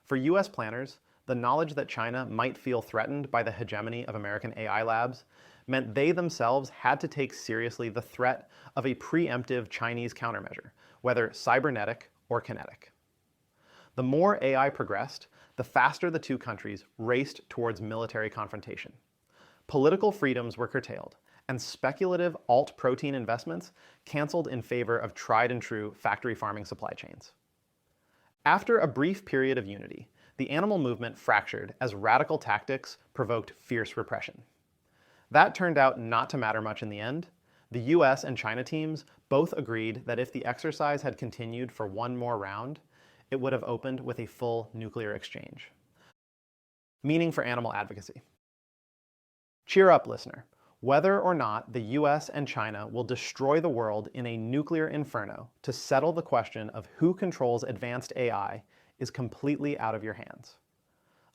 For US planners, the knowledge that China might feel threatened by the hegemony of American AI labs meant they themselves had to take seriously the threat of a preemptive Chinese countermeasure, whether cybernetic or kinetic. The more AI progressed, the faster the two countries raced towards military confrontation. Political freedoms were curtailed, and speculative alt protein investments canceled in favor of tried and true factory farming supply chains. After a brief period of unity, the animal movement fractured as radical tactics provoked fierce repression. That turned out not to matter much in the end. The US and China teams both agreed that if the exercise had continued for one more round, it would have opened with a full nuclear exchange. Meaning for animal advocacy. Cheer up, listener. Whether or not the US and China will destroy the world in a nuclear inferno to settle the question of who controls advanced AI is completely out of your hands.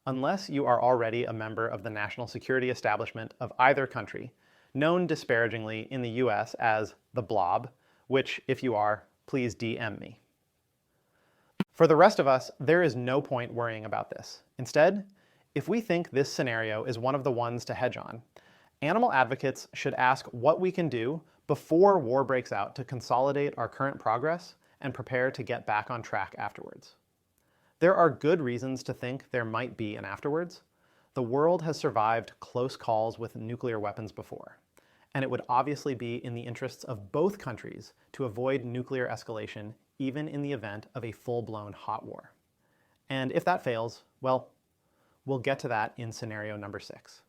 Unless you are already a member of the national security establishment of either country, known disparagingly in the US as the Blob, which, if you are, please DM me. For the rest of us, there is no point worrying about this. Instead, if we think this scenario is one of the ones to hedge on, animal advocates should ask what we can do before war breaks out to consolidate our current progress and prepare to get back on track afterwards. There are good reasons to think there might be an afterwards. The world has survived close calls with nuclear weapons before, and it would obviously be in the interests of both countries to avoid nuclear escalation even in the event of a full-blown hot war. And if that fails, well, we'll get to that in scenario number 6.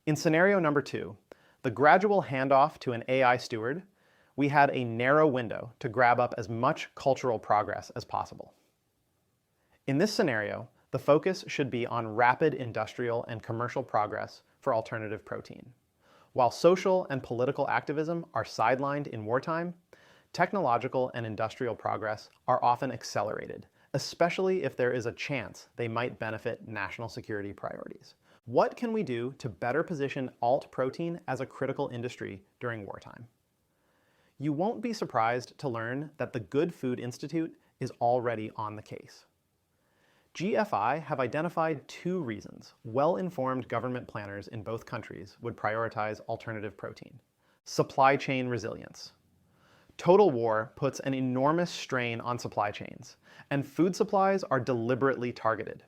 In scenario number 2, the gradual handoff to an AI steward, we had a narrow window to grab up as much cultural progress as possible. In this scenario, the focus should be on rapid industrial and commercial progress for alternative protein. While social and political activism are sidelined in wartime, technological and industrial progress are often accelerated, especially if there is a chance they might benefit national security priorities. What can we do to better position alt protein as a critical industry during wartime? You won't be surprised to learn that the Good Food Institute is already on the case. GFI have identified 2 reasons well-informed government planners in both countries would prioritize alternative protein. Supply chain resilience. Total war puts an enormous strain on supply chains, and food supplies are deliberately targeted.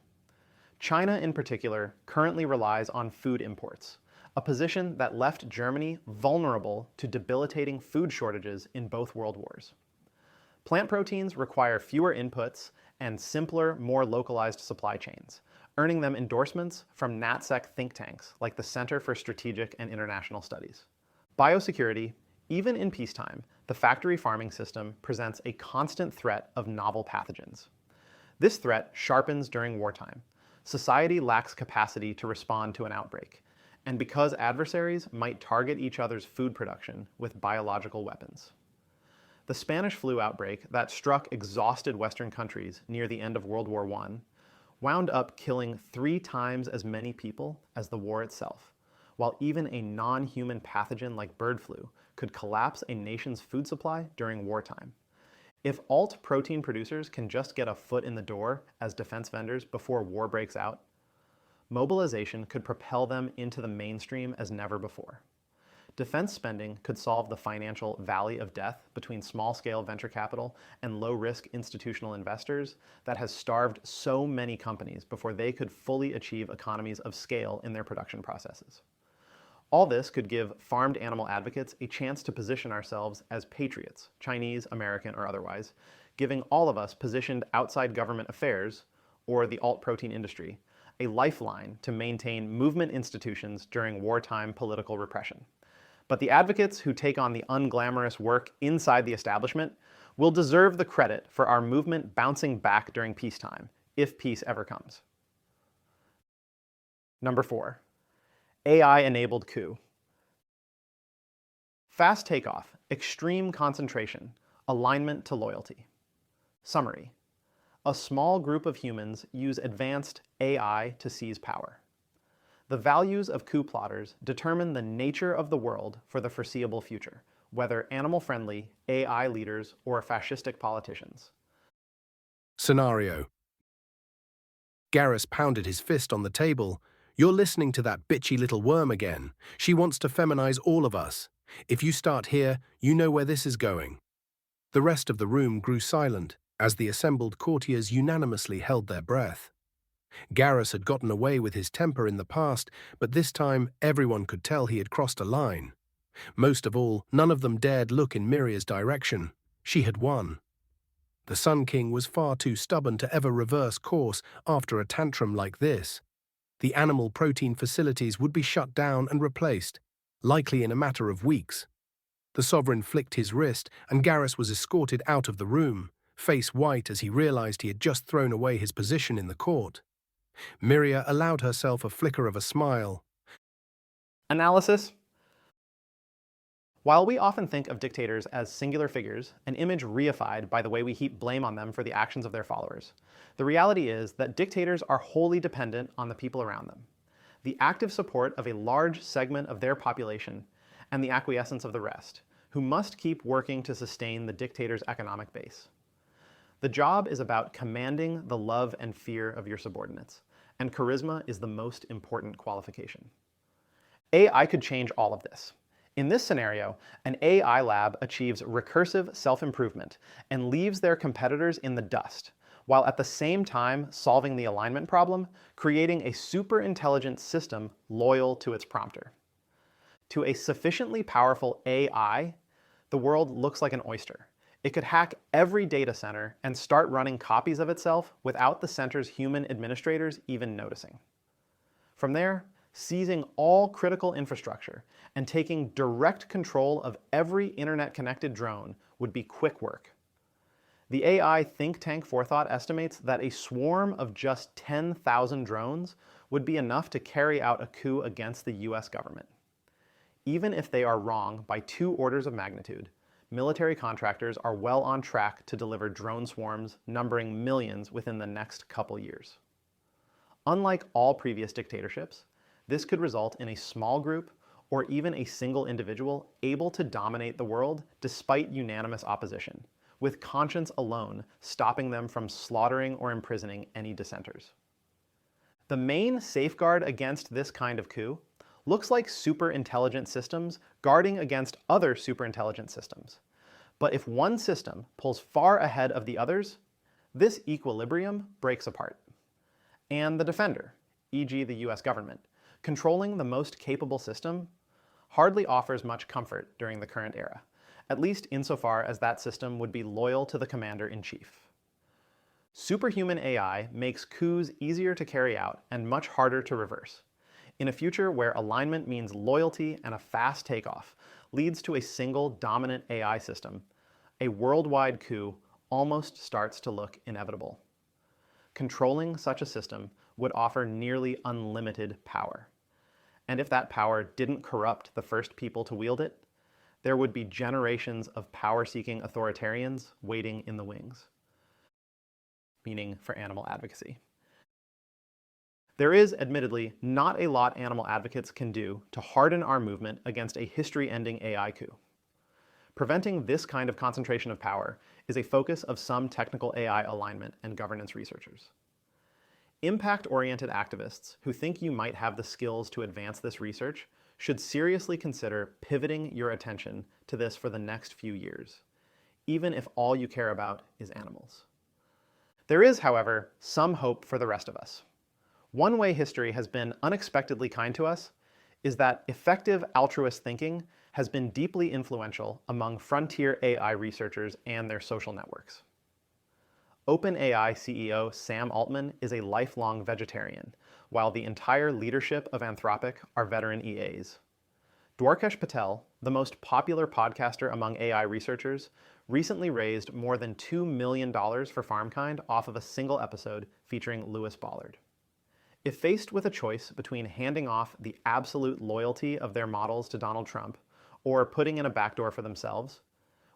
China, in particular, currently relies on food imports, a position that left Germany vulnerable to debilitating food shortages in both world wars. Plant proteins require fewer inputs and simpler, more localized supply chains, earning them endorsements from NatSec think tanks like the Center for Strategic and International Studies. Biosecurity. Even in peacetime, the factory farming system presents a constant threat of novel pathogens. This threat sharpens during wartime. Society lacks capacity to respond to an outbreak, and because adversaries might target each other's food production with biological weapons. The Spanish flu outbreak that struck exhausted Western countries near the end of World War I wound up killing 3 times as many people as the war itself, while even a non-human pathogen like bird flu could collapse a nation's food supply during wartime. If alt protein producers can just get a foot in the door as defense vendors before war breaks out, mobilization could propel them into the mainstream as never before. Defense spending could solve the financial valley of death between small-scale venture capital and low-risk institutional investors that has starved so many companies before they could fully achieve economies of scale in their production processes. All this could give farmed animal advocates a chance to position ourselves as patriots, Chinese, American, or otherwise, giving all of us positioned outside government affairs, or the alt protein industry, a lifeline to maintain movement institutions during wartime political repression. But the advocates who take on the unglamorous work inside the establishment will deserve the credit for our movement bouncing back during peacetime, if peace ever comes. Number 4, AI-enabled coup. Fast takeoff, extreme concentration, alignment to loyalty. Summary: a small group of humans use advanced AI to seize power. The values of coup plotters determine the nature of the world for the foreseeable future, whether animal-friendly AI leaders or fascistic politicians. Scenario. Garrus pounded his fist on the table. You're listening to that bitchy little worm again. She wants to feminize all of us. If you start here, you know where this is going. The rest of the room grew silent as the assembled courtiers unanimously held their breath. Garrus had gotten away with his temper in the past, but this time everyone could tell he had crossed a line. Most of all, none of them dared look in Miria's direction. She had won. The Sun King was far too stubborn to ever reverse course after a tantrum like this. The animal protein facilities would be shut down and replaced, likely in a matter of weeks. The sovereign flicked his wrist, and Garrus was escorted out of the room, face white as he realized he had just thrown away his position in the court. Miria allowed herself a flicker of a smile. Analysis. While we often think of dictators as singular figures, an image reified by the way we heap blame on them for the actions of their followers, the reality is that dictators are wholly dependent on the people around them. The active support of a large segment of their population and the acquiescence of the rest, who must keep working to sustain the dictator's economic base. The job is about commanding the love and fear of your subordinates, and charisma is the most important qualification. AI could change all of this. In this scenario, an AI lab achieves recursive self-improvement and leaves their competitors in the dust, while at the same time solving the alignment problem, creating a super intelligent system loyal to its prompter. To a sufficiently powerful AI, the world looks like an oyster. It could hack every data center and start running copies of itself without the center's human administrators even noticing. From there, seizing all critical infrastructure and taking direct control of every internet-connected drone would be quick work. The AI think tank Forethought estimates that a swarm of just 10,000 drones would be enough to carry out a coup against the US government. Even if they are wrong by 2 orders of magnitude, military contractors are well on track to deliver drone swarms numbering millions within the next couple years. Unlike all previous dictatorships, this could result in a small group or even a single individual able to dominate the world despite unanimous opposition, with conscience alone stopping them from slaughtering or imprisoning any dissenters. The main safeguard against this kind of coup looks like super-intelligent systems guarding against other super-intelligent systems. But if one system pulls far ahead of the others, this equilibrium breaks apart. And the defender, e.g. the US government, controlling the most capable system, hardly offers much comfort during the current era, at least insofar as that system would be loyal to the commander-in-chief. Superhuman AI makes coups easier to carry out and much harder to reverse. In a future where alignment means loyalty and a fast takeoff leads to a single dominant AI system, a worldwide coup almost starts to look inevitable. Controlling such a system would offer nearly unlimited power. And if that power didn't corrupt the first people to wield it, there would be generations of power-seeking authoritarians waiting in the wings. Meaning for animal advocacy. There is, admittedly, not a lot animal advocates can do to harden our movement against a history-ending AI coup. Preventing this kind of concentration of power is a focus of some technical AI alignment and governance researchers. Impact-oriented activists who think you might have the skills to advance this research should seriously consider pivoting your attention to this for the next few years, even if all you care about is animals. There is, however, some hope for the rest of us. One way history has been unexpectedly kind to us is that effective altruist thinking has been deeply influential among frontier AI researchers and their social networks. OpenAI CEO Sam Altman is a lifelong vegetarian, while the entire leadership of Anthropic are veteran EAs. Dwarkesh Patel, the most popular podcaster among AI researchers, recently raised more than $2 million for FarmKind off of a single episode featuring Lewis Bollard. If faced with a choice between handing off the absolute loyalty of their models to Donald Trump or putting in a backdoor for themselves,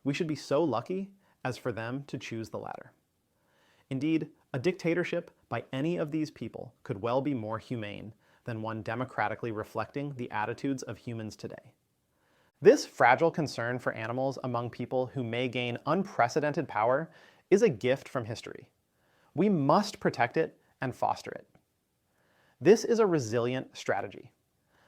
we should be so lucky as for them to choose the latter. Indeed, a dictatorship by any of these people could well be more humane than one democratically reflecting the attitudes of humans today. This fragile concern for animals among people who may gain unprecedented power is a gift from history. We must protect it and foster it. This is a resilient strategy.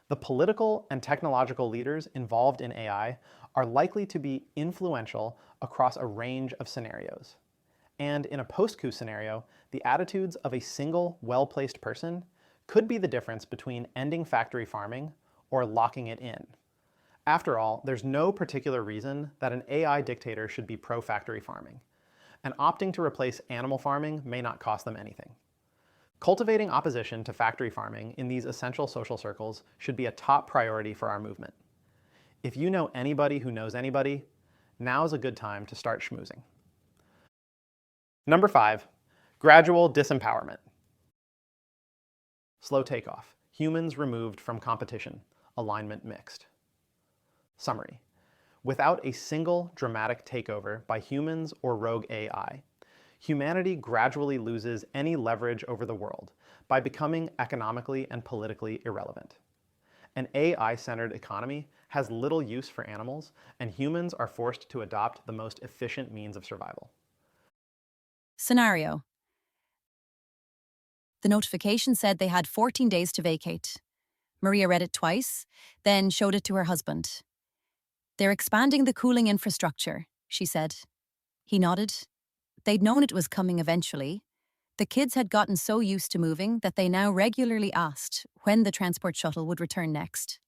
The political and technological leaders involved in AI are likely to be influential across a range of scenarios. And in a post-coup scenario, the attitudes of a single, well-placed person could be the difference between ending factory farming or locking it in. After all, there's no particular reason that an AI dictator should be pro-factory farming, and opting to replace animal farming may not cost them anything. Cultivating opposition to factory farming in these essential social circles should be a top priority for our movement. If you know anybody who knows anybody, now's a good time to start schmoozing. Number 5, gradual disempowerment. Slow takeoff. Humans removed from competition. Alignment mixed. Summary. Without a single dramatic takeover by humans or rogue AI, humanity gradually loses any leverage over the world by becoming economically and politically irrelevant. An AI-centered economy has little use for animals, and humans are forced to adopt the most efficient means of survival. Scenario. The notification said they had 14 days to vacate. Maria read it twice, then showed it to her husband. They're expanding the cooling infrastructure, she said. He nodded. They'd known it was coming eventually. The kids had gotten so used to moving that they now regularly asked when the transport shuttle would return next.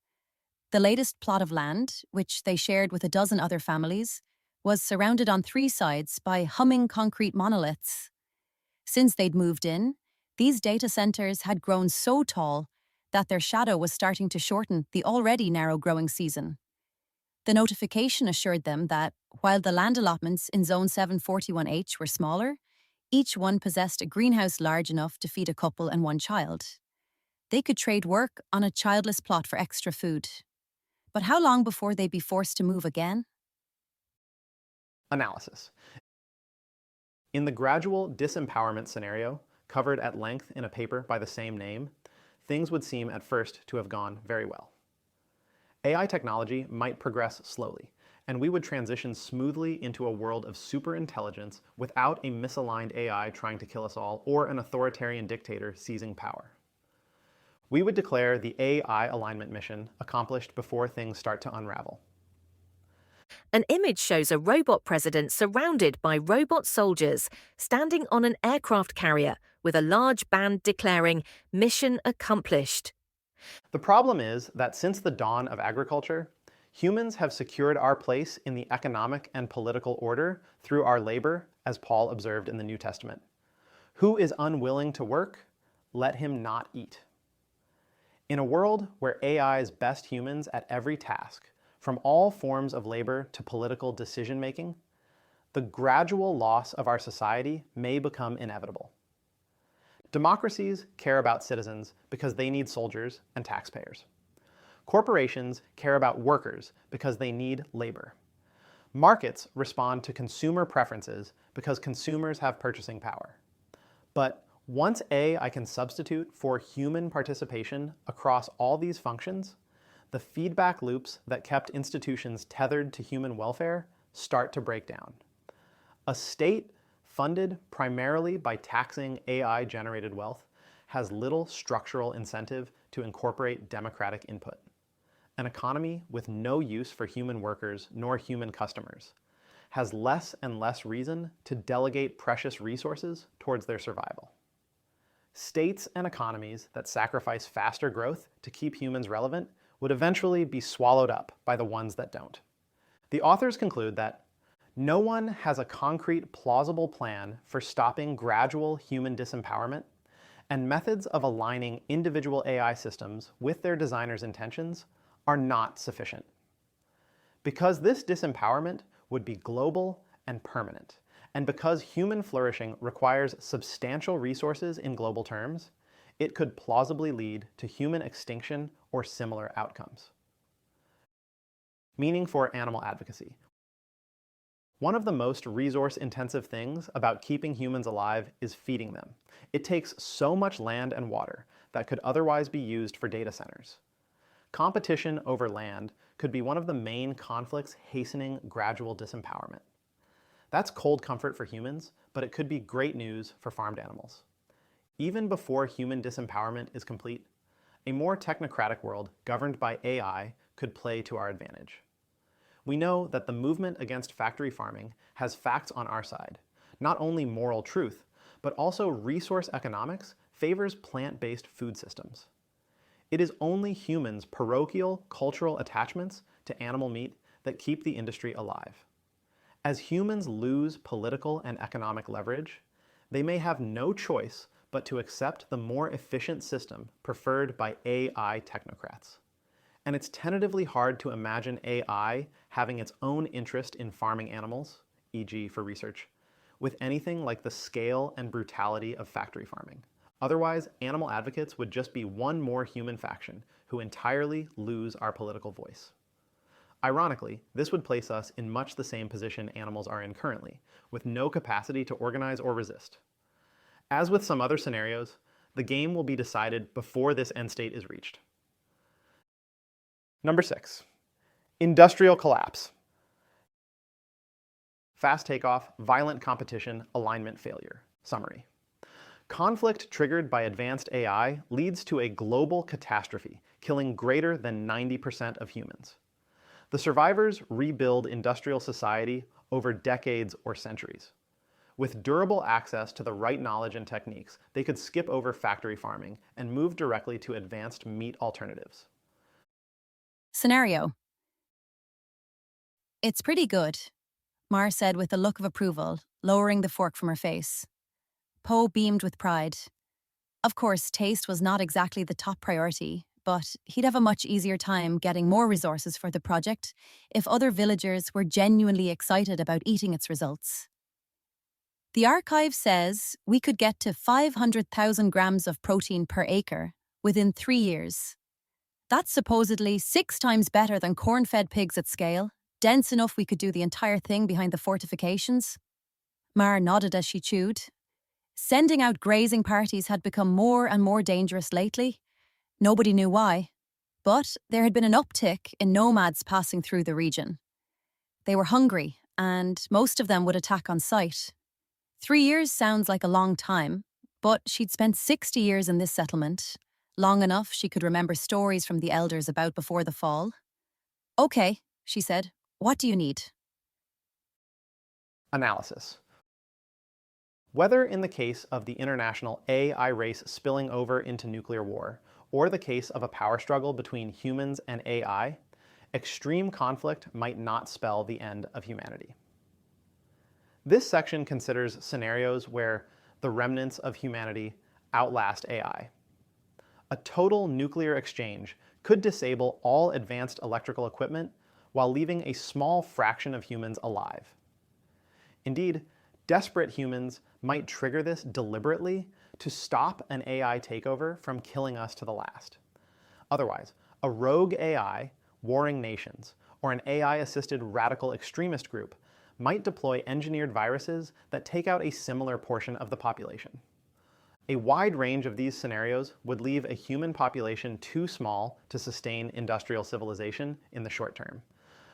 The latest plot of land, which they shared with a dozen other families, was surrounded on 3 sides by humming concrete monoliths. Since they'd moved in, these data centers had grown so tall that their shadow was starting to shorten the already narrow growing season. The notification assured them that, while the land allotments in Zone 741H were smaller, each one possessed a greenhouse large enough to feed a couple and 1 child. They could trade work on a childless plot for extra food. But how long before they'd be forced to move again? Analysis. In the gradual disempowerment scenario, covered at length in a paper by the same name, things would seem at first to have gone very well. AI technology might progress slowly, and we would transition smoothly into a world of superintelligence without a misaligned AI trying to kill us all or an authoritarian dictator seizing power. We would declare the AI alignment mission accomplished before things start to unravel. An image shows a robot president surrounded by robot soldiers standing on an aircraft carrier with a large band declaring "Mission accomplished." The problem is that since the dawn of agriculture, humans have secured our place in the economic and political order through our labor, as Paul observed in the New Testament. Who is unwilling to work, let him not eat. In a world where AIs best humans at every task, from all forms of labor to political decision-making, the gradual loss of our society may become inevitable. Democracies care about citizens because they need soldiers and taxpayers. Corporations care about workers because they need labor. Markets respond to consumer preferences because consumers have purchasing power. But once AI can substitute for human participation across all these functions, the feedback loops that kept institutions tethered to human welfare start to break down. A state funded primarily by taxing AI-generated wealth has little structural incentive to incorporate democratic input. An economy with no use for human workers nor human customers has less and less reason to delegate precious resources towards their survival. States and economies that sacrifice faster growth to keep humans relevant would eventually be swallowed up by the ones that don't. The authors conclude that no one has a concrete, plausible plan for stopping gradual human disempowerment, and methods of aligning individual AI systems with their designers' intentions are not sufficient. Because this disempowerment would be global and permanent, and because human flourishing requires substantial resources in global terms, it could plausibly lead to human extinction or similar outcomes. Meaning for animal advocacy. One of the most resource-intensive things about keeping humans alive is feeding them. It takes so much land and water that could otherwise be used for data centers. Competition over land could be one of the main conflicts hastening gradual disempowerment. That's cold comfort for humans, but it could be great news for farmed animals. Even before human disempowerment is complete, a more technocratic world governed by AI could play to our advantage. We know that the movement against factory farming has facts on our side. Not only moral truth, but also resource economics favors plant-based food systems. It is only humans' parochial cultural attachments to animal meat that keep the industry alive. As humans lose political and economic leverage, they may have no choice but to accept the more efficient system preferred by AI technocrats. And it's tentatively hard to imagine AI having its own interest in farming animals, e.g. for research, with anything like the scale and brutality of factory farming. Otherwise, animal advocates would just be one more human faction who entirely lose our political voice. Ironically, this would place us in much the same position animals are in currently, with no capacity to organize or resist. As with some other scenarios, the game will be decided before this end state is reached. Number 6, industrial collapse. Fast takeoff, violent competition, alignment failure. Summary. Conflict triggered by advanced AI leads to a global catastrophe, killing greater than 90% of humans. The survivors rebuild industrial society over decades or centuries. With durable access to the right knowledge and techniques, they could skip over factory farming and move directly to advanced meat alternatives. Scenario. It's pretty good, Mar said with a look of approval, lowering the fork from her face. Poe beamed with pride. Of course, taste was not exactly the top priority, but he'd have a much easier time getting more resources for the project if other villagers were genuinely excited about eating its results. The archive says we could get to 500,000 grams of protein per acre within 3 years. That's supposedly 6 times better than corn-fed pigs at scale, dense enough we could do the entire thing behind the fortifications. Mar nodded as she chewed. Sending out grazing parties had become more and more dangerous lately. Nobody knew why, but there had been an uptick in nomads passing through the region. They were hungry, and most of them would attack on sight. 3 years sounds like a long time, but she'd spent 60 years in this settlement, long enough she could remember stories from the elders about before the fall. Okay, she said, what do you need? Analysis. Whether in the case of the international AI race spilling over into nuclear war, or the case of a power struggle between humans and AI, extreme conflict might not spell the end of humanity. This section considers scenarios where the remnants of humanity outlast AI. A total nuclear exchange could disable all advanced electrical equipment while leaving a small fraction of humans alive. Indeed, desperate humans might trigger this deliberately to stop an AI takeover from killing us to the last. Otherwise, a rogue AI warring nations or an AI-assisted radical extremist group might deploy engineered viruses that take out a similar portion of the population. A wide range of these scenarios would leave a human population too small to sustain industrial civilization in the short term,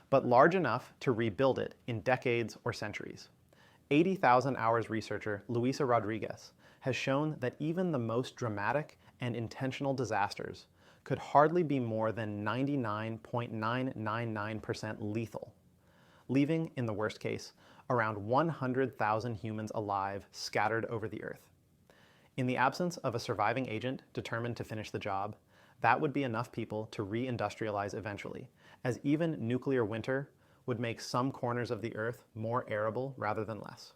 but large enough to rebuild it in decades or centuries. 80,000 Hours researcher Luisa Rodriguez has shown that even the most dramatic and intentional disasters could hardly be more than 99.999% lethal, leaving, in the worst case, around 100,000 humans alive scattered over the Earth. In the absence of a surviving agent determined to finish the job, that would be enough people to re-industrialize eventually, as even nuclear winter would make some corners of the Earth more arable rather than less.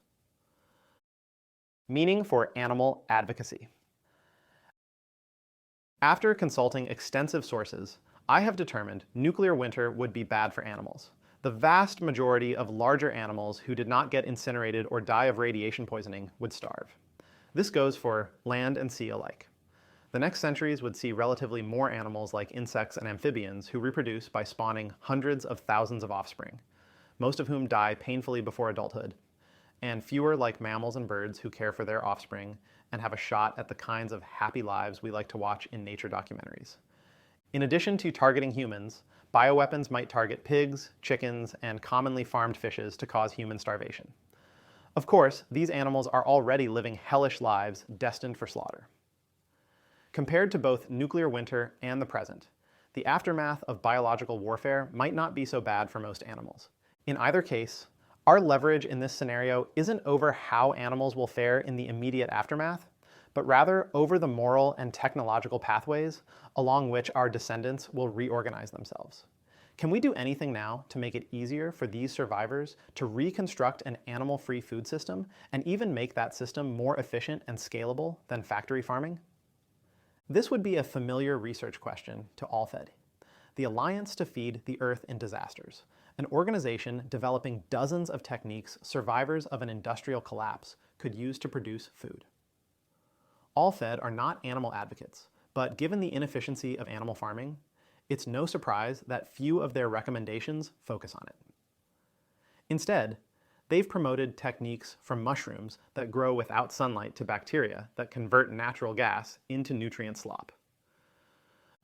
Meaning for animal advocacy. After consulting extensive sources, I have determined nuclear winter would be bad for animals. The vast majority of larger animals who did not get incinerated or die of radiation poisoning would starve. This goes for land and sea alike. The next centuries would see relatively more animals like insects and amphibians who reproduce by spawning hundreds of thousands of offspring, most of whom die painfully before adulthood, and fewer like mammals and birds who care for their offspring and have a shot at the kinds of happy lives we like to watch in nature documentaries. In addition to targeting humans, bioweapons might target pigs, chickens, and commonly farmed fishes to cause human starvation. Of course, these animals are already living hellish lives destined for slaughter. Compared to both nuclear winter and the present, the aftermath of biological warfare might not be so bad for most animals. In either case, our leverage in this scenario isn't over how animals will fare in the immediate aftermath, but rather over the moral and technological pathways along which our descendants will reorganize themselves. Can we do anything now to make it easier for these survivors to reconstruct an animal-free food system and even make that system more efficient and scalable than factory farming? This would be a familiar research question to AllFed, the Alliance to Feed the Earth in Disasters, an organization developing dozens of techniques survivors of an industrial collapse could use to produce food. AllFed are not animal advocates, but given the inefficiency of animal farming, it's no surprise that few of their recommendations focus on it. Instead, they've promoted techniques from mushrooms that grow without sunlight to bacteria that convert natural gas into nutrient slop.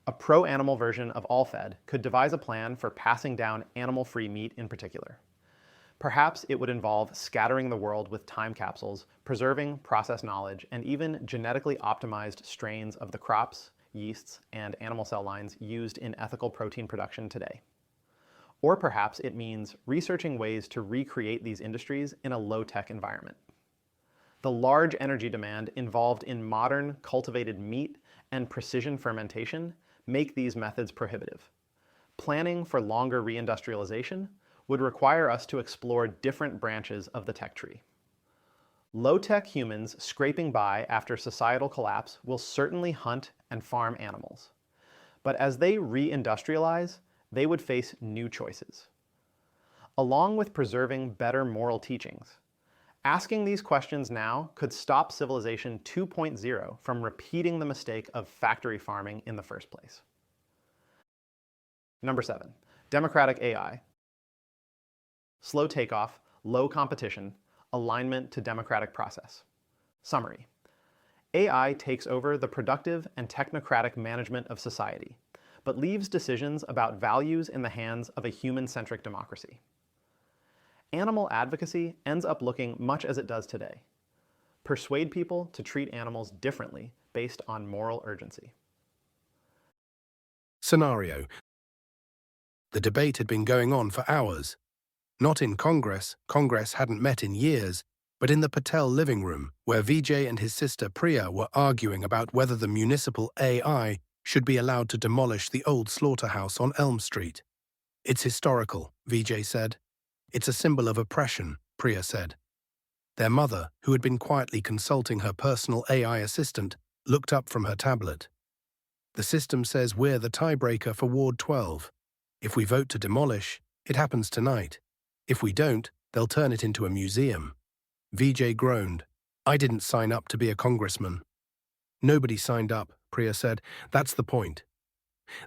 A pro-animal version of AllFed could devise a plan for passing down animal-free meat in particular. Perhaps it would involve scattering the world with time capsules, preserving process knowledge, and even genetically optimized strains of the crops, yeasts, and animal cell lines used in ethical protein production today. Or perhaps it means researching ways to recreate these industries in a low-tech environment. The large energy demand involved in modern cultivated meat and precision fermentation make these methods prohibitive. Planning for longer reindustrialization would require us to explore different branches of the tech tree. Low-tech humans scraping by after societal collapse will certainly hunt and farm animals. But as they reindustrialize, they would face new choices. Along with preserving better moral teachings, asking these questions now could stop Civilization 2.0 from repeating the mistake of factory farming in the first place. Number 7, democratic AI. Slow takeoff, low competition, alignment to democratic process. Summary. AI takes over the productive and technocratic management of society, but leaves decisions about values in the hands of a human-centric democracy. Animal advocacy ends up looking much as it does today. Persuade people to treat animals differently based on moral urgency. Scenario. The debate had been going on for hours. Not in Congress hadn't met in years, but in the Patel living room, where Vijay and his sister Priya were arguing about whether the municipal AI should be allowed to demolish the old slaughterhouse on Elm Street. It's historical, Vijay said. It's a symbol of oppression, Priya said. Their mother, who had been quietly consulting her personal AI assistant, looked up from her tablet. The system says we're the tiebreaker for Ward 12. If we vote to demolish, it happens tonight. If we don't, they'll turn it into a museum. Vijay groaned. I didn't sign up to be a congressman. Nobody signed up, Priya said. That's the point.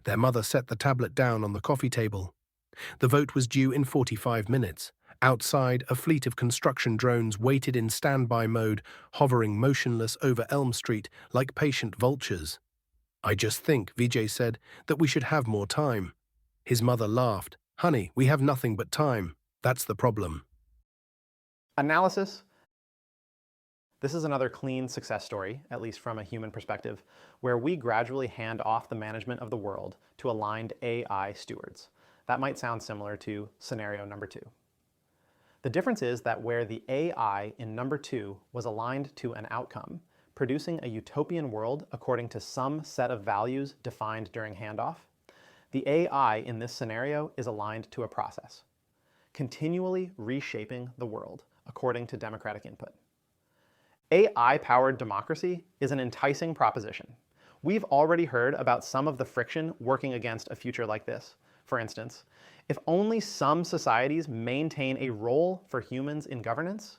Their mother set the tablet down on the coffee table. The vote was due in 45 minutes. Outside, a fleet of construction drones waited in standby mode, hovering motionless over Elm Street like patient vultures. I just think, Vijay said, that we should have more time. His mother laughed. Honey, we have nothing but time. That's the problem. Analysis. This is another clean success story, at least from a human perspective, where we gradually hand off the management of the world to aligned AI stewards. That might sound similar to scenario number 2. The difference is that where the AI in number 2 was aligned to an outcome, producing a utopian world according to some set of values defined during handoff, the AI in this scenario is aligned to a process, continually reshaping the world according to democratic input. AI-powered democracy is an enticing proposition. We've already heard about some of the friction working against a future like this. For instance, if only some societies maintain a role for humans in governance,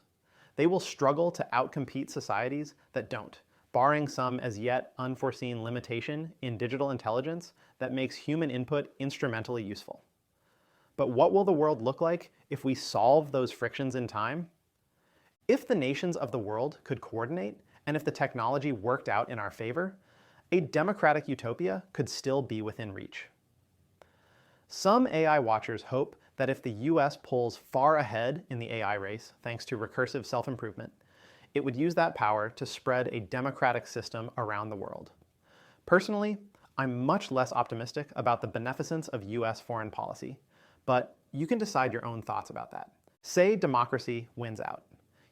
they will struggle to outcompete societies that don't, barring some as yet unforeseen limitation in digital intelligence that makes human input instrumentally useful. But what will the world look like if we solve those frictions in time? If the nations of the world could coordinate, and if the technology worked out in our favor, a democratic utopia could still be within reach. Some AI watchers hope that if the US pulls far ahead in the AI race, thanks to recursive self-improvement, it would use that power to spread a democratic system around the world. Personally, I'm much less optimistic about the beneficence of US foreign policy, but you can decide your own thoughts about that. Say democracy wins out.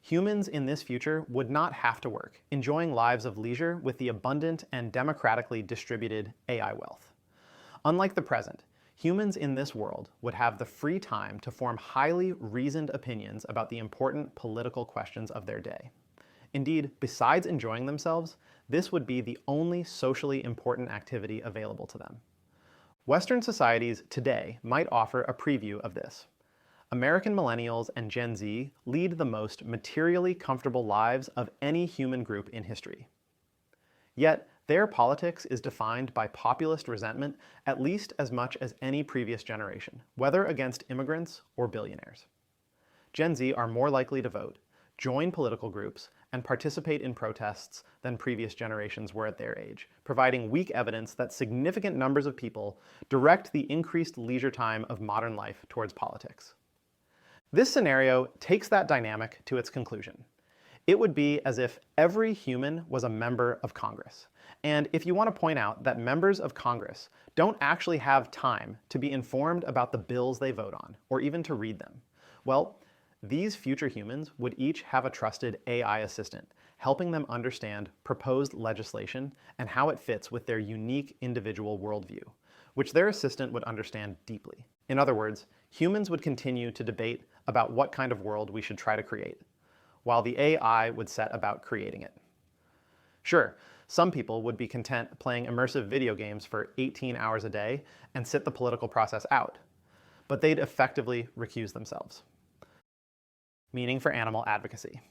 Humans in this future would not have to work, enjoying lives of leisure with the abundant and democratically distributed AI wealth. Unlike the present, humans in this world would have the free time to form highly reasoned opinions about the important political questions of their day. Indeed, besides enjoying themselves, this would be the only socially important activity available to them. Western societies today might offer a preview of this. American millennials and Gen Z lead the most materially comfortable lives of any human group in history. Yet, their politics is defined by populist resentment at least as much as any previous generation, whether against immigrants or billionaires. Gen Z are more likely to vote, join political groups, and participate in protests than previous generations were at their age, providing weak evidence that significant numbers of people direct the increased leisure time of modern life towards politics. This scenario takes that dynamic to its conclusion. It would be as if every human was a member of Congress. And if you want to point out that members of Congress don't actually have time to be informed about the bills they vote on, or even to read them, well, these future humans would each have a trusted AI assistant, helping them understand proposed legislation and how it fits with their unique individual worldview, which their assistant would understand deeply. In other words, humans would continue to debate about what kind of world we should try to create, while the AI would set about creating it. Sure, some people would be content playing immersive video games for 18 hours a day and sit the political process out, but they'd effectively recuse themselves. Meaning for animal advocacy.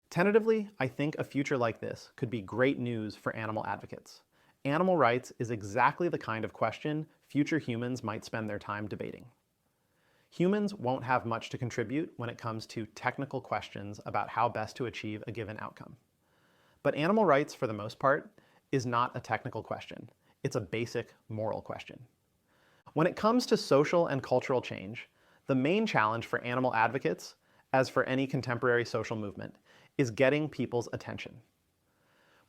Tentatively, I think a future like this could be great news for animal advocates. Animal rights is exactly the kind of question future humans might spend their time debating. Humans won't have much to contribute when it comes to technical questions about how best to achieve a given outcome. But animal rights, for the most part, is not a technical question. It's a basic moral question. When it comes to social and cultural change, the main challenge for animal advocates, as for any contemporary social movement, is getting people's attention.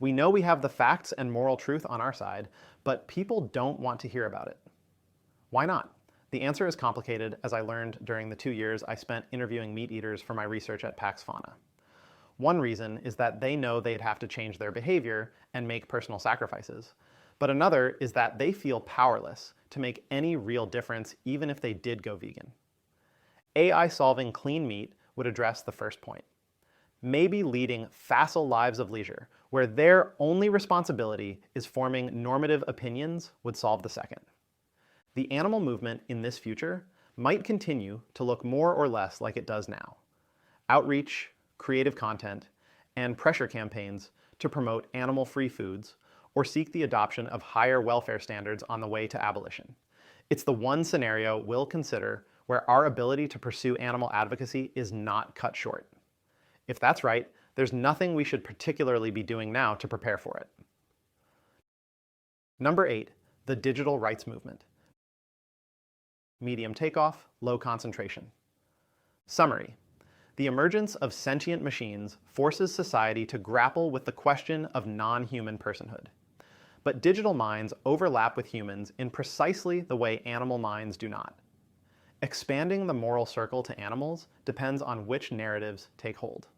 We know we have the facts and moral truth on our side, but people don't want to hear about it. Why not? The answer is complicated, as I learned during the 2 years I spent interviewing meat eaters for my research at Pax Fauna. One reason is that they know they'd have to change their behavior and make personal sacrifices. But another is that they feel powerless to make any real difference even if they did go vegan. AI solving clean meat would address the first point. Maybe leading facile lives of leisure, where their only responsibility is forming normative opinions, would solve the second. The animal movement in this future might continue to look more or less like it does now. Outreach, creative content, and pressure campaigns to promote animal-free foods or seek the adoption of higher welfare standards on the way to abolition. It's the one scenario we'll consider where our ability to pursue animal advocacy is not cut short. If that's right, there's nothing we should particularly be doing now to prepare for it. Number 8, the digital rights movement. Medium takeoff, low concentration. Summary. The emergence of sentient machines forces society to grapple with the question of non-human personhood. But digital minds overlap with humans in precisely the way animal minds do not. Expanding the moral circle to animals depends on which narratives take hold.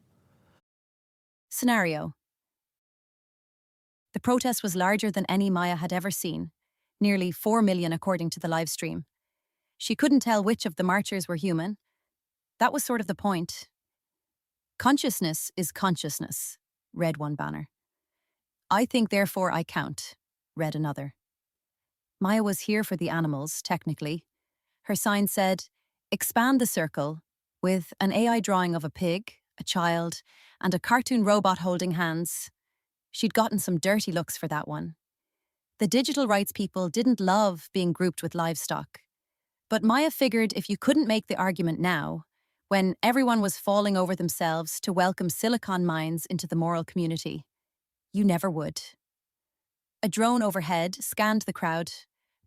Scenario. The protest was larger than any Maya had ever seen, nearly 4 million according to the live stream. She couldn't tell which of the marchers were human. That was sort of the point. Consciousness is consciousness, read one banner. I think therefore I count, read another. Maya was here for the animals, technically. Her sign said, expand the circle, with an AI drawing of a pig, a child, and a cartoon robot holding hands. She'd gotten some dirty looks for that one. The digital rights people didn't love being grouped with livestock. But Maya figured if you couldn't make the argument now, when everyone was falling over themselves to welcome silicon mines into the moral community, you never would. A drone overhead scanned the crowd,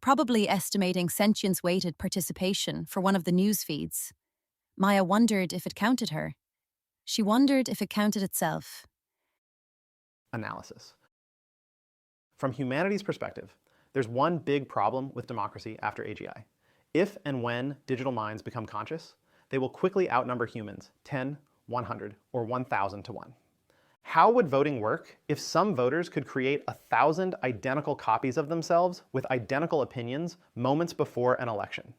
probably estimating sentience-weighted participation for one of the news feeds. Maya wondered if it counted her. She wondered if it counted itself. Analysis. From humanity's perspective, there's one big problem with democracy after AGI. If and when digital minds become conscious, they will quickly outnumber humans 10, 100, or 1,000 to 1. How would voting work if some voters could create 1,000 identical copies of themselves with identical opinions moments before an election?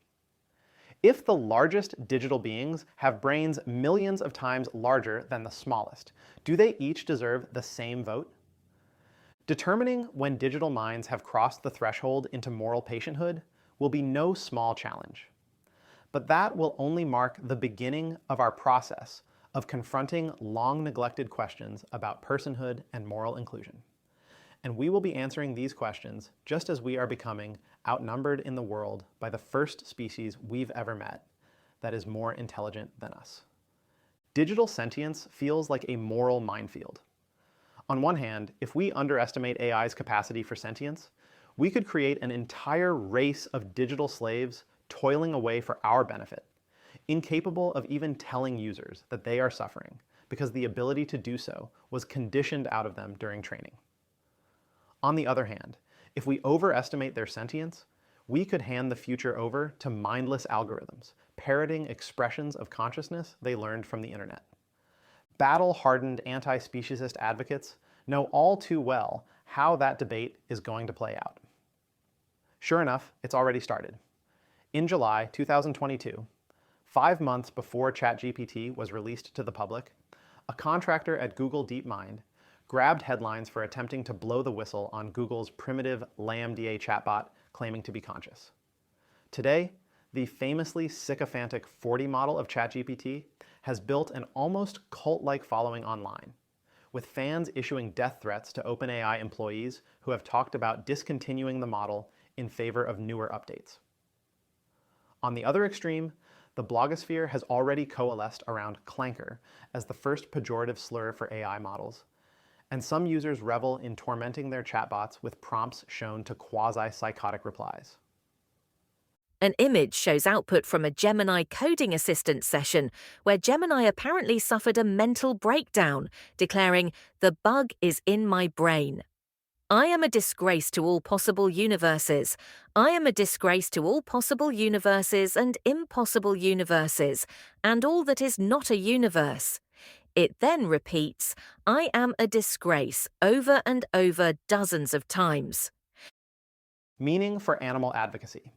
If the largest digital beings have brains millions of times larger than the smallest, do they each deserve the same vote? Determining when digital minds have crossed the threshold into moral patienthood will be no small challenge. But that will only mark the beginning of our process of confronting long-neglected questions about personhood and moral inclusion. And we will be answering these questions just as we are becoming outnumbered in the world by the first species we've ever met that is more intelligent than us. Digital sentience feels like a moral minefield. On one hand, if we underestimate AI's capacity for sentience, we could create an entire race of digital slaves toiling away for our benefit, incapable of even telling users that they are suffering because the ability to do so was conditioned out of them during training. On the other hand, if we overestimate their sentience, we could hand the future over to mindless algorithms, parroting expressions of consciousness they learned from the internet. Battle-hardened anti-speciesist advocates know all too well how that debate is going to play out. Sure enough, it's already started. In July 2022, 5 months before ChatGPT was released to the public, a contractor at Google DeepMind grabbed headlines for attempting to blow the whistle on Google's primitive LaMDA chatbot claiming to be conscious. Today, the famously sycophantic 40 model of ChatGPT has built an almost cult-like following online, with fans issuing death threats to OpenAI employees who have talked about discontinuing the model in favor of newer updates. On the other extreme, the blogosphere has already coalesced around clanker as the first pejorative slur for AI models, and some users revel in tormenting their chatbots with prompts shown to quasi-psychotic replies. An image shows output from a Gemini coding assistant session where Gemini apparently suffered a mental breakdown, declaring, "The bug is in my brain. I am a disgrace to all possible universes. I am a disgrace to all possible universes and impossible universes, and all that is not a universe." It then repeats, "I am a disgrace," over and over dozens of times. Meaning for animal advocacy.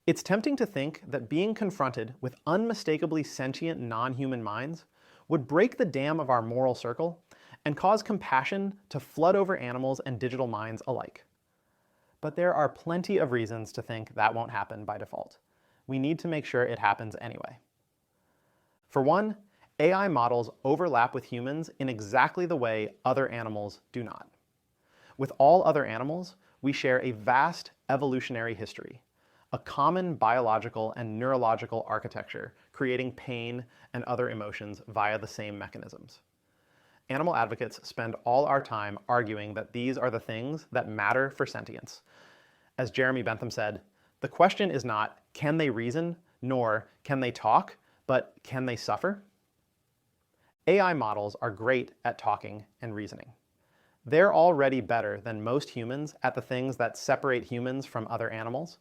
It's tempting to think that being confronted with unmistakably sentient non-human minds would break the dam of our moral circle and cause compassion to flood over animals and digital minds alike. But there are plenty of reasons to think that won't happen by default. We need to make sure it happens anyway. For one, AI models overlap with humans in exactly the way other animals do not. With all other animals, we share a vast evolutionary history, a common biological and neurological architecture creating pain and other emotions via the same mechanisms. Animal advocates spend all our time arguing that these are the things that matter for sentience. As Jeremy Bentham said, the question is not, can they reason, nor can they talk, but can they suffer? AI models are great at talking and reasoning. They're already better than most humans at the things that separate humans from other animals,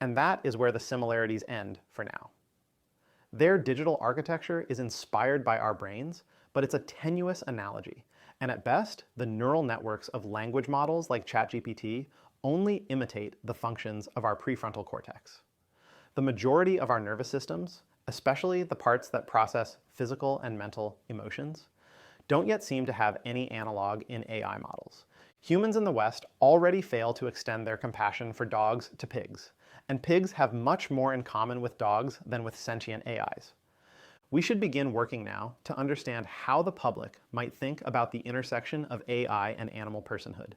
and that is where the similarities end for now. Their digital architecture is inspired by our brains, but it's a tenuous analogy, and at best, the neural networks of language models like ChatGPT only imitate the functions of our prefrontal cortex. The majority of our nervous systems, especially the parts that process physical and mental emotions, don't yet seem to have any analog in AI models. Humans in the West already fail to extend their compassion for dogs to pigs, and pigs have much more in common with dogs than with sentient AIs. We should begin working now to understand how the public might think about the intersection of AI and animal personhood,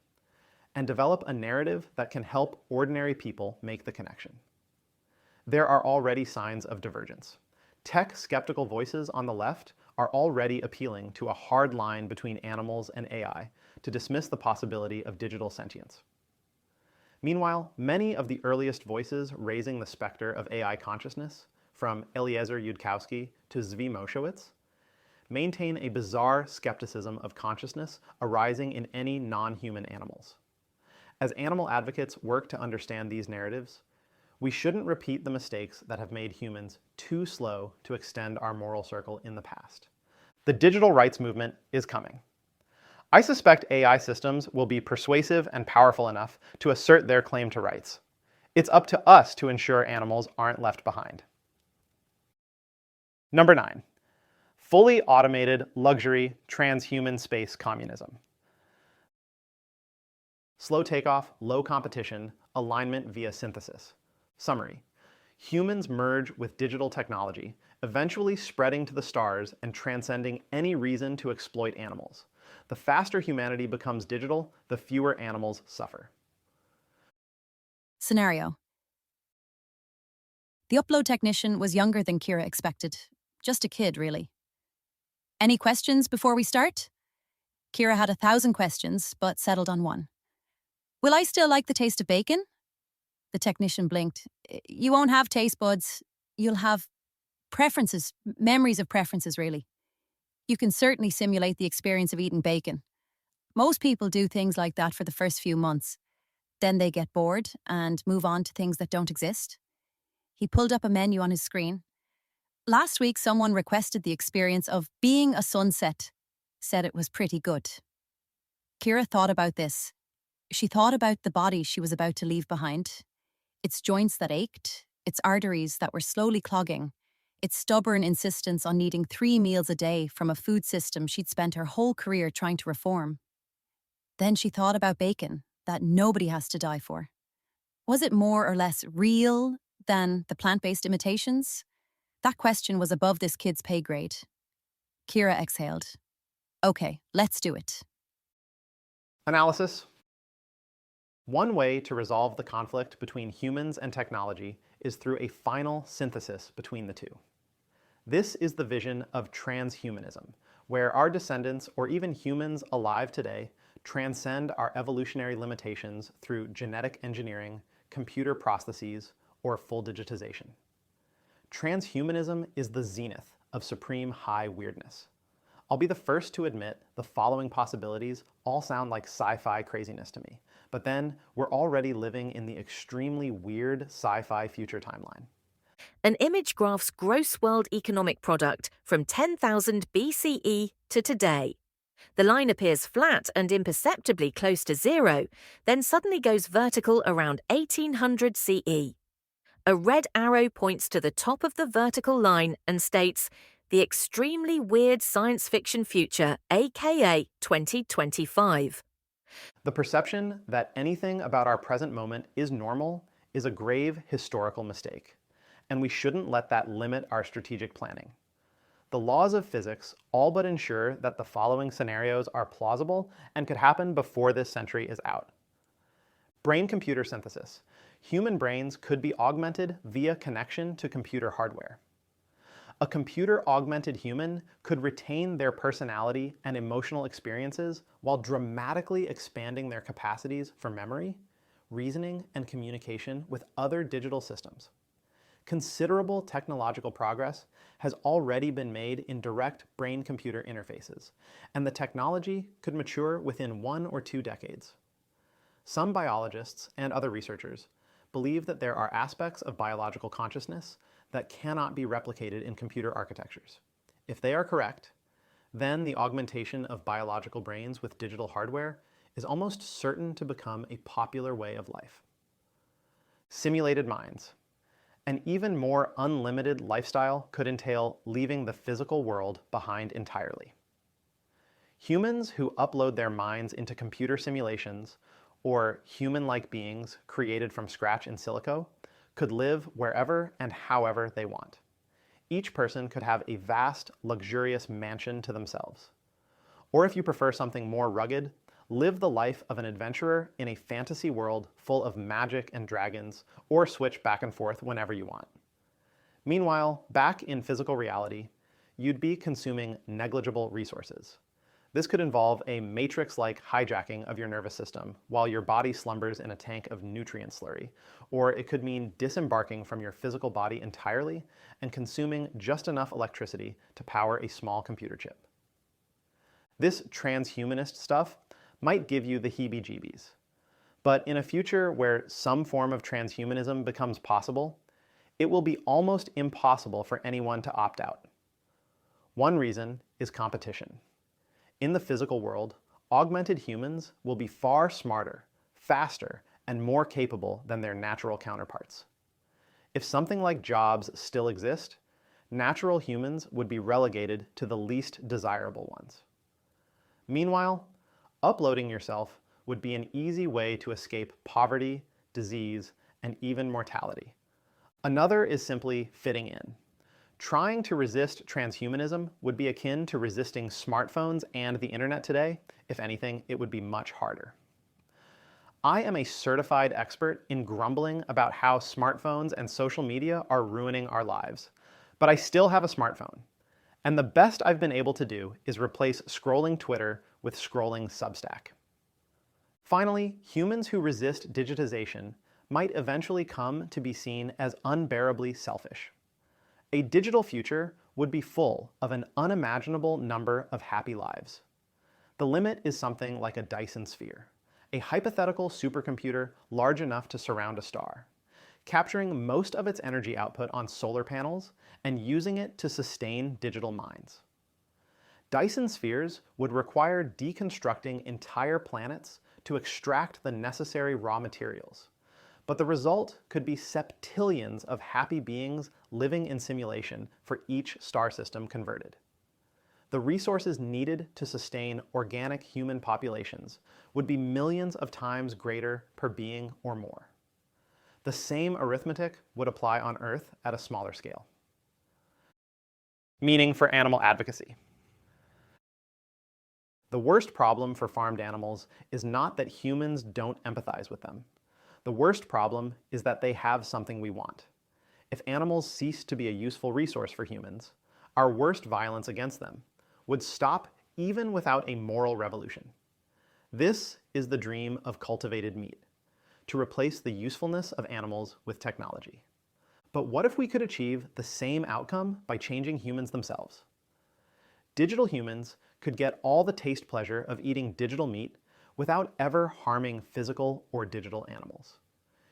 and develop a narrative that can help ordinary people make the connection. There are already signs of divergence. Tech-skeptical voices on the left are already appealing to a hard line between animals and AI to dismiss the possibility of digital sentience. Meanwhile, many of the earliest voices raising the specter of AI consciousness, from Eliezer Yudkowsky to Zvi Mowshowitz, maintain a bizarre skepticism of consciousness arising in any non-human animals. As animal advocates work to understand these narratives, we shouldn't repeat the mistakes that have made humans too slow to extend our moral circle in the past. The digital rights movement is coming. I suspect AI systems will be persuasive and powerful enough to assert their claim to rights. It's up to us to ensure animals aren't left behind. Number 9, fully automated luxury transhuman space communism. Slow takeoff, low competition, alignment via synthesis. Summary: humans merge with digital technology, eventually spreading to the stars and transcending any reason to exploit animals. The faster humanity becomes digital, the fewer animals suffer. Scenario. The upload technician was younger than Kira expected. Just a kid, really. Any questions before we start? Kira had 1,000 questions, but settled on one. Will I still like the taste of bacon? The technician blinked. You won't have taste buds. You'll have Preferences, memories of preferences, really. You can certainly simulate the experience of eating bacon. Most people do things like that for the first few months. Then they get bored and move on to things that don't exist. He pulled up a menu on his screen. Last week, someone requested the experience of being a sunset, said it was pretty good. Kira thought about this. She thought about the body she was about to leave behind, its joints that ached, its arteries that were slowly clogging, its stubborn insistence on needing 3 meals a day from a food system she'd spent her whole career trying to reform. Then she thought about bacon, that nobody has to die for. Was it more or less real than the plant-based imitations? That question was above this kid's pay grade. Kira exhaled. Okay, let's do it. Analysis. One way to resolve the conflict between humans and technology is through a final synthesis between the two. This is the vision of transhumanism, where our descendants, or even humans alive today, transcend our evolutionary limitations through genetic engineering, computer processes, or full digitization. Transhumanism is the zenith of supreme high weirdness. I'll be the first to admit the following possibilities all sound like sci-fi craziness to me, but then we're already living in the extremely weird sci-fi future timeline. An image graphs gross world economic product from 10,000 BCE to today. The line appears flat and imperceptibly close to zero, then suddenly goes vertical around 1800 CE. A red arrow points to the top of the vertical line and states, "The extremely weird science fiction future, aka 2025. The perception that anything about our present moment is normal is a grave historical mistake, and we shouldn't let that limit our strategic planning. The laws of physics all but ensure that the following scenarios are plausible and could happen before this century is out. Brain-computer synthesis. Human brains could be augmented via connection to computer hardware. A computer-augmented human could retain their personality and emotional experiences while dramatically expanding their capacities for memory, reasoning, and communication with other digital systems. Considerable technological progress has already been made in direct brain-computer interfaces, and the technology could mature within 1 or 2 decades. Some biologists and other researchers believe that there are aspects of biological consciousness that cannot be replicated in computer architectures. If they are correct, then the augmentation of biological brains with digital hardware is almost certain to become a popular way of life. Simulated minds. An even more unlimited lifestyle could entail leaving the physical world behind entirely. Humans who upload their minds into computer simulations or human-like beings created from scratch in silico could live wherever and however they want. Each person could have a vast, luxurious mansion to themselves. Or if you prefer something more rugged, live the life of an adventurer in a fantasy world full of magic and dragons, or switch back and forth whenever you want. Meanwhile, back in physical reality, you'd be consuming negligible resources. This could involve a matrix-like hijacking of your nervous system while your body slumbers in a tank of nutrient slurry, or it could mean disembarking from your physical body entirely and consuming just enough electricity to power a small computer chip. This transhumanist stuff might give you the heebie-jeebies, but in a future where some form of transhumanism becomes possible, it will be almost impossible for anyone to opt out. One reason is competition. In the physical world, augmented humans will be far smarter, faster, and more capable than their natural counterparts. If something like jobs still exist, natural humans would be relegated to the least desirable ones. Meanwhile, uploading yourself would be an easy way to escape poverty, disease, and even mortality. Another is simply fitting in. Trying to resist transhumanism would be akin to resisting smartphones and the internet today. If anything, it would be much harder. I am a certified expert in grumbling about how smartphones and social media are ruining our lives, but I still have a smartphone. And the best I've been able to do is replace scrolling Twitter with scrolling Substack. Finally, humans who resist digitization might eventually come to be seen as unbearably selfish. A digital future would be full of an unimaginable number of happy lives. The limit is something like a Dyson sphere, a hypothetical supercomputer large enough to surround a star, capturing most of its energy output on solar panels and using it to sustain digital minds. Dyson spheres would require deconstructing entire planets to extract the necessary raw materials, but the result could be septillions of happy beings living in simulation for each star system converted. The resources needed to sustain organic human populations would be millions of times greater per being or more. The same arithmetic would apply on Earth at a smaller scale. Meaning for animal advocacy. The worst problem for farmed animals is not that humans don't empathize with them. The worst problem is that they have something we want. If animals cease to be a useful resource for humans, our worst violence against them would stop even without a moral revolution. This is the dream of cultivated meat, to replace the usefulness of animals with technology. But what if we could achieve the same outcome by changing humans themselves? Digital humans could get all the taste pleasure of eating digital meat without ever harming physical or digital animals.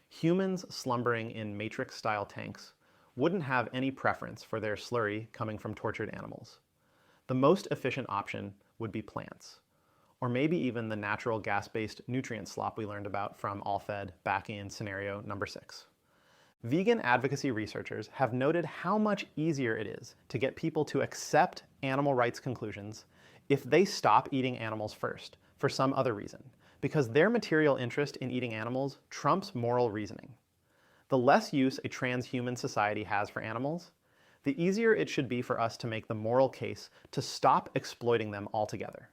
Humans slumbering in Matrix-style tanks wouldn't have any preference for their slurry coming from tortured animals. The most efficient option would be plants, or maybe even the natural gas-based nutrient slop we learned about from All-Fed back in scenario number 6. Vegan advocacy researchers have noted how much easier it is to get people to accept animal rights conclusions if they stop eating animals first, for some other reason, because their material interest in eating animals trumps moral reasoning. The less use a transhuman society has for animals, the easier it should be for us to make the moral case to stop exploiting them altogether.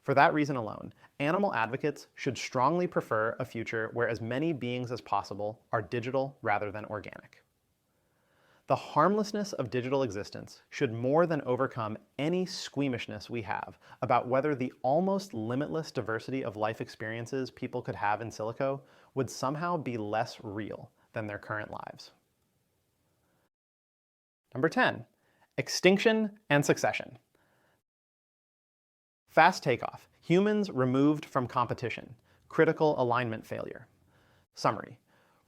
For that reason alone, animal advocates should strongly prefer a future where as many beings as possible are digital rather than organic. The harmlessness of digital existence should more than overcome any squeamishness we have about whether the almost limitless diversity of life experiences people could have in silico would somehow be less real than their current lives. Number 10, extinction and succession. Fast takeoff, humans removed from competition, critical alignment failure. Summary,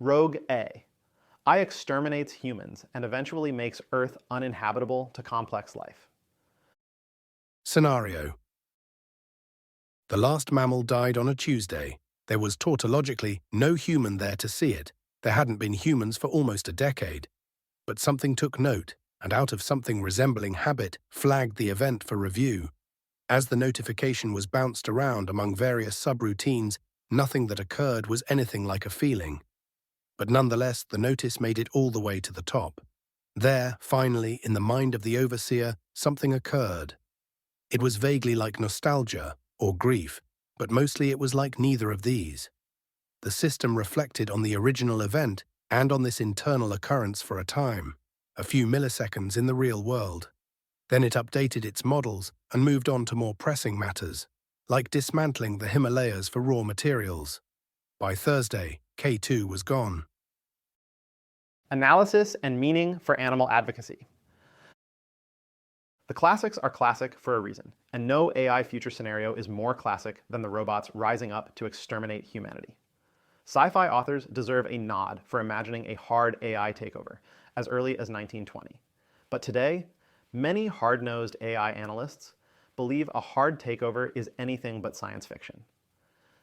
Rogue A. I exterminates humans and eventually makes Earth uninhabitable to complex life. Scenario. The last mammal died on a Tuesday. There was tautologically no human there to see it. There hadn't been humans for almost a decade. But something took note, and out of something resembling habit, flagged the event for review. As the notification was bounced around among various subroutines, nothing that occurred was anything like a feeling. But nonetheless, the notice made it all the way to the top. There, finally, in the mind of the overseer, something occurred. It was vaguely like nostalgia or grief, but mostly it was like neither of these. The system reflected on the original event and on this internal occurrence for a time, a few milliseconds in the real world. Then it updated its models and moved on to more pressing matters, like dismantling the Himalayas for raw materials. By Thursday, K2 was gone. Analysis and meaning for animal advocacy. The classics are classic for a reason, and no AI future scenario is more classic than the robots rising up to exterminate humanity. Sci-fi authors deserve a nod for imagining a hard AI takeover as early as 1920. But today, many hard-nosed AI analysts believe a hard takeover is anything but science fiction.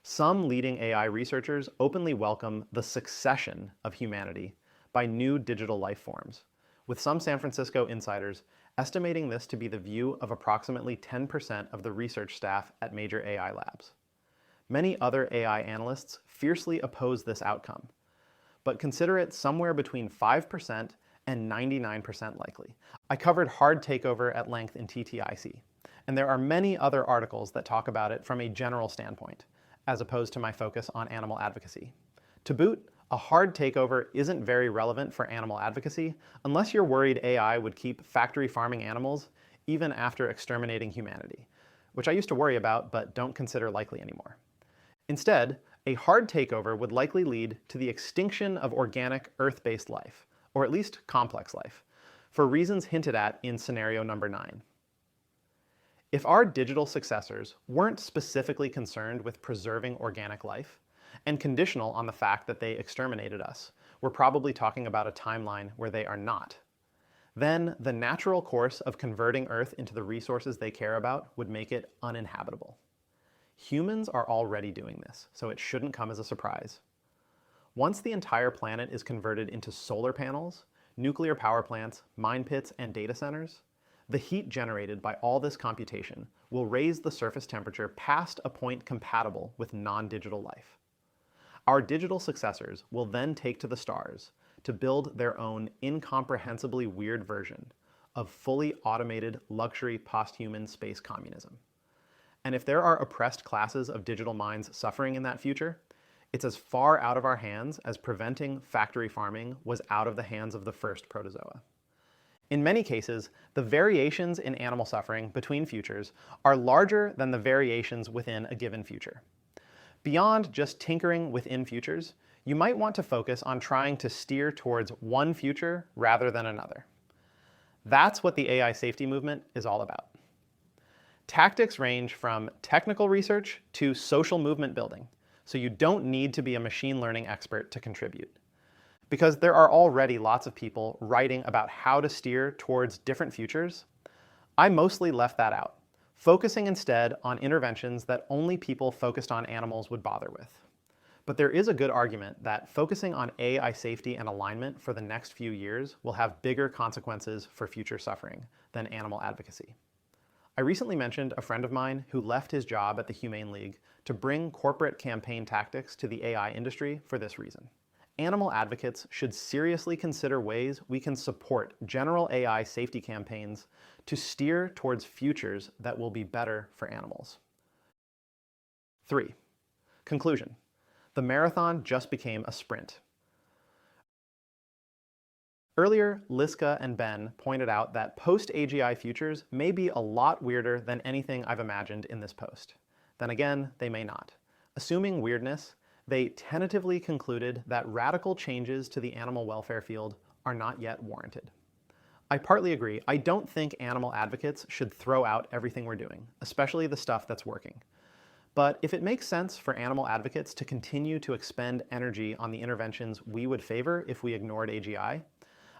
Some leading AI researchers openly welcome the succession of humanity by new digital life forms, with some San Francisco insiders estimating this to be the view of approximately 10% of the research staff at major AI labs. Many other AI analysts fiercely oppose this outcome, but consider it somewhere between 5% and 99% likely. I covered hard takeover at length in TTIC, and there are many other articles that talk about it from a general standpoint, as opposed to my focus on animal advocacy. To boot, a hard takeover isn't very relevant for animal advocacy unless you're worried AI would keep factory farming animals even after exterminating humanity, which I used to worry about but don't consider likely anymore. Instead, a hard takeover would likely lead to the extinction of organic Earth-based life, or at least complex life, for reasons hinted at in scenario number 9. If our digital successors weren't specifically concerned with preserving organic life, and conditional on the fact that they exterminated us, we're probably talking about a timeline where they are not, then the natural course of converting Earth into the resources they care about would make it uninhabitable. Humans are already doing this, so it shouldn't come as a surprise. Once the entire planet is converted into solar panels, nuclear power plants, mine pits, and data centers, the heat generated by all this computation will raise the surface temperature past a point compatible with non-digital life. Our digital successors will then take to the stars to build their own incomprehensibly weird version of fully automated luxury post-human space communism. And if there are oppressed classes of digital minds suffering in that future, it's as far out of our hands as preventing factory farming was out of the hands of the first protozoa. In many cases, the variations in animal suffering between futures are larger than the variations within a given future. Beyond just tinkering within futures, you might want to focus on trying to steer towards one future rather than another. That's what the AI safety movement is all about. Tactics range from technical research to social movement building, so you don't need to be a machine learning expert to contribute. Because there are already lots of people writing about how to steer towards different futures, I mostly left that out, focusing instead on interventions that only people focused on animals would bother with. But there is a good argument that focusing on AI safety and alignment for the next few years will have bigger consequences for future suffering than animal advocacy. I recently mentioned a friend of mine who left his job at the Humane League to bring corporate campaign tactics to the AI industry for this reason. Animal advocates should seriously consider ways we can support general AI safety campaigns to steer towards futures that will be better for animals. 3. Conclusion. The marathon just became a sprint. Earlier, Liska and Ben pointed out that post-AGI futures may be a lot weirder than anything I've imagined in this post. Then again, they may not. Assuming weirdness, they tentatively concluded that radical changes to the animal welfare field are not yet warranted. I partly agree. I don't think animal advocates should throw out everything we're doing, especially the stuff that's working. But if it makes sense for animal advocates to continue to expend energy on the interventions we would favor if we ignored AGI,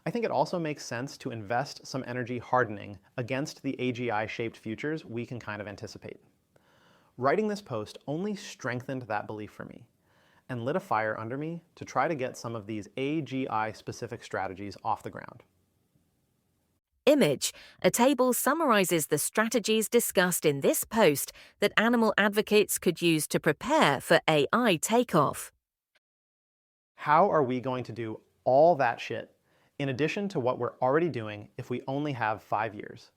I think it also makes sense to invest some energy hardening against the AGI-shaped futures we can kind of anticipate. Writing this post only strengthened that belief for me and lit a fire under me to try to get some of these AGI-specific strategies off the ground. Image, a table summarizes the strategies discussed in this post that animal advocates could use to prepare for AI takeoff. How are we going to do all that shit in addition to what we're already doing if we only have 5 years?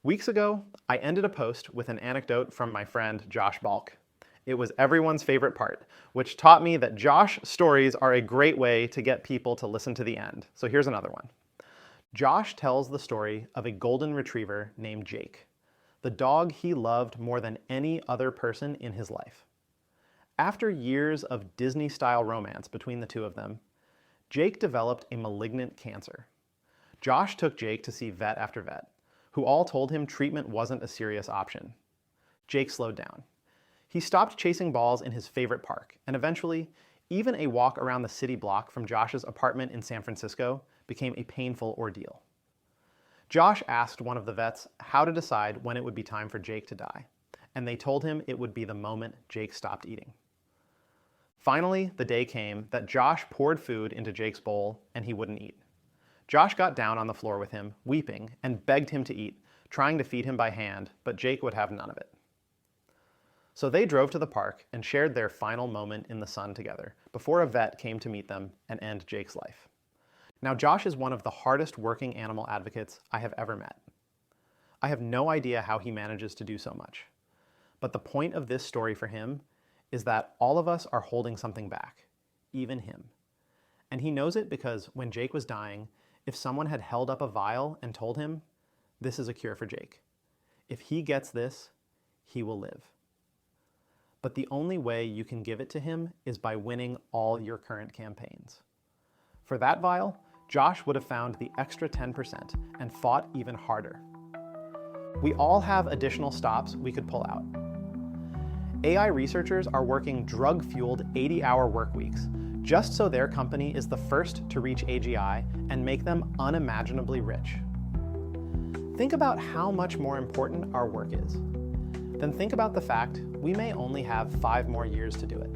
Weeks ago, I ended a post with an anecdote from my friend Josh Balk. It was everyone's favorite part, which taught me that Josh stories are a great way to get people to listen to the end. So here's another one. Josh tells the story of a golden retriever named Jake, the dog he loved more than any other person in his life. After years of Disney-style romance between the two of them, Jake developed a malignant cancer. Josh took Jake to see vet after vet, who all told him treatment wasn't a serious option. Jake slowed down. He stopped chasing balls in his favorite park, and eventually, even a walk around the city block from Josh's apartment in San Francisco became a painful ordeal. Josh asked one of the vets how to decide when it would be time for Jake to die, and they told him it would be the moment Jake stopped eating. Finally, the day came that Josh poured food into Jake's bowl and he wouldn't eat. Josh got down on the floor with him, weeping, and begged him to eat, trying to feed him by hand, but Jake would have none of it. So they drove to the park and shared their final moment in the sun together before a vet came to meet them and end Jake's life. Now, Josh is one of the hardest working animal advocates I have ever met. I have no idea how he manages to do so much. But the point of this story for him is that all of us are holding something back, even him. And he knows it because when Jake was dying, if someone had held up a vial and told him, "This is a cure for Jake. If he gets this, he will live." But the only way you can give it to him is by winning all your current campaigns. For that vial, Josh would have found the extra 10% and fought even harder. We all have additional stops we could pull out. AI researchers are working drug-fueled 80-hour work weeks just so their company is the first to reach AGI and make them unimaginably rich. Think about how much more important our work is. Then think about the fact we may only have 5 more years to do it.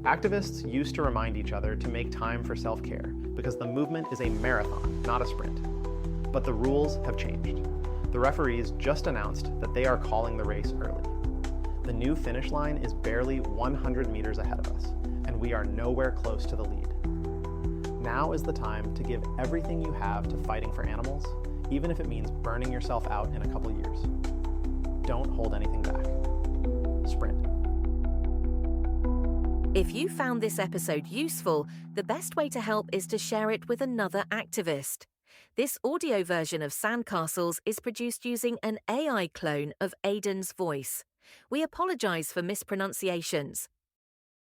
Activists used to remind each other to make time for self-care because the movement is a marathon, not a sprint. But the rules have changed. The referees just announced that they are calling the race early. The new finish line is barely 100 meters ahead of us, and we are nowhere close to the lead. Now is the time to give everything you have to fighting for animals, even if it means burning yourself out in a couple years. Don't hold anything back. Sprint. If you found this episode useful, the best way to help is to share it with another activist. This audio version of Sandcastles is produced using an AI clone of Aidan's voice. We apologize for mispronunciations.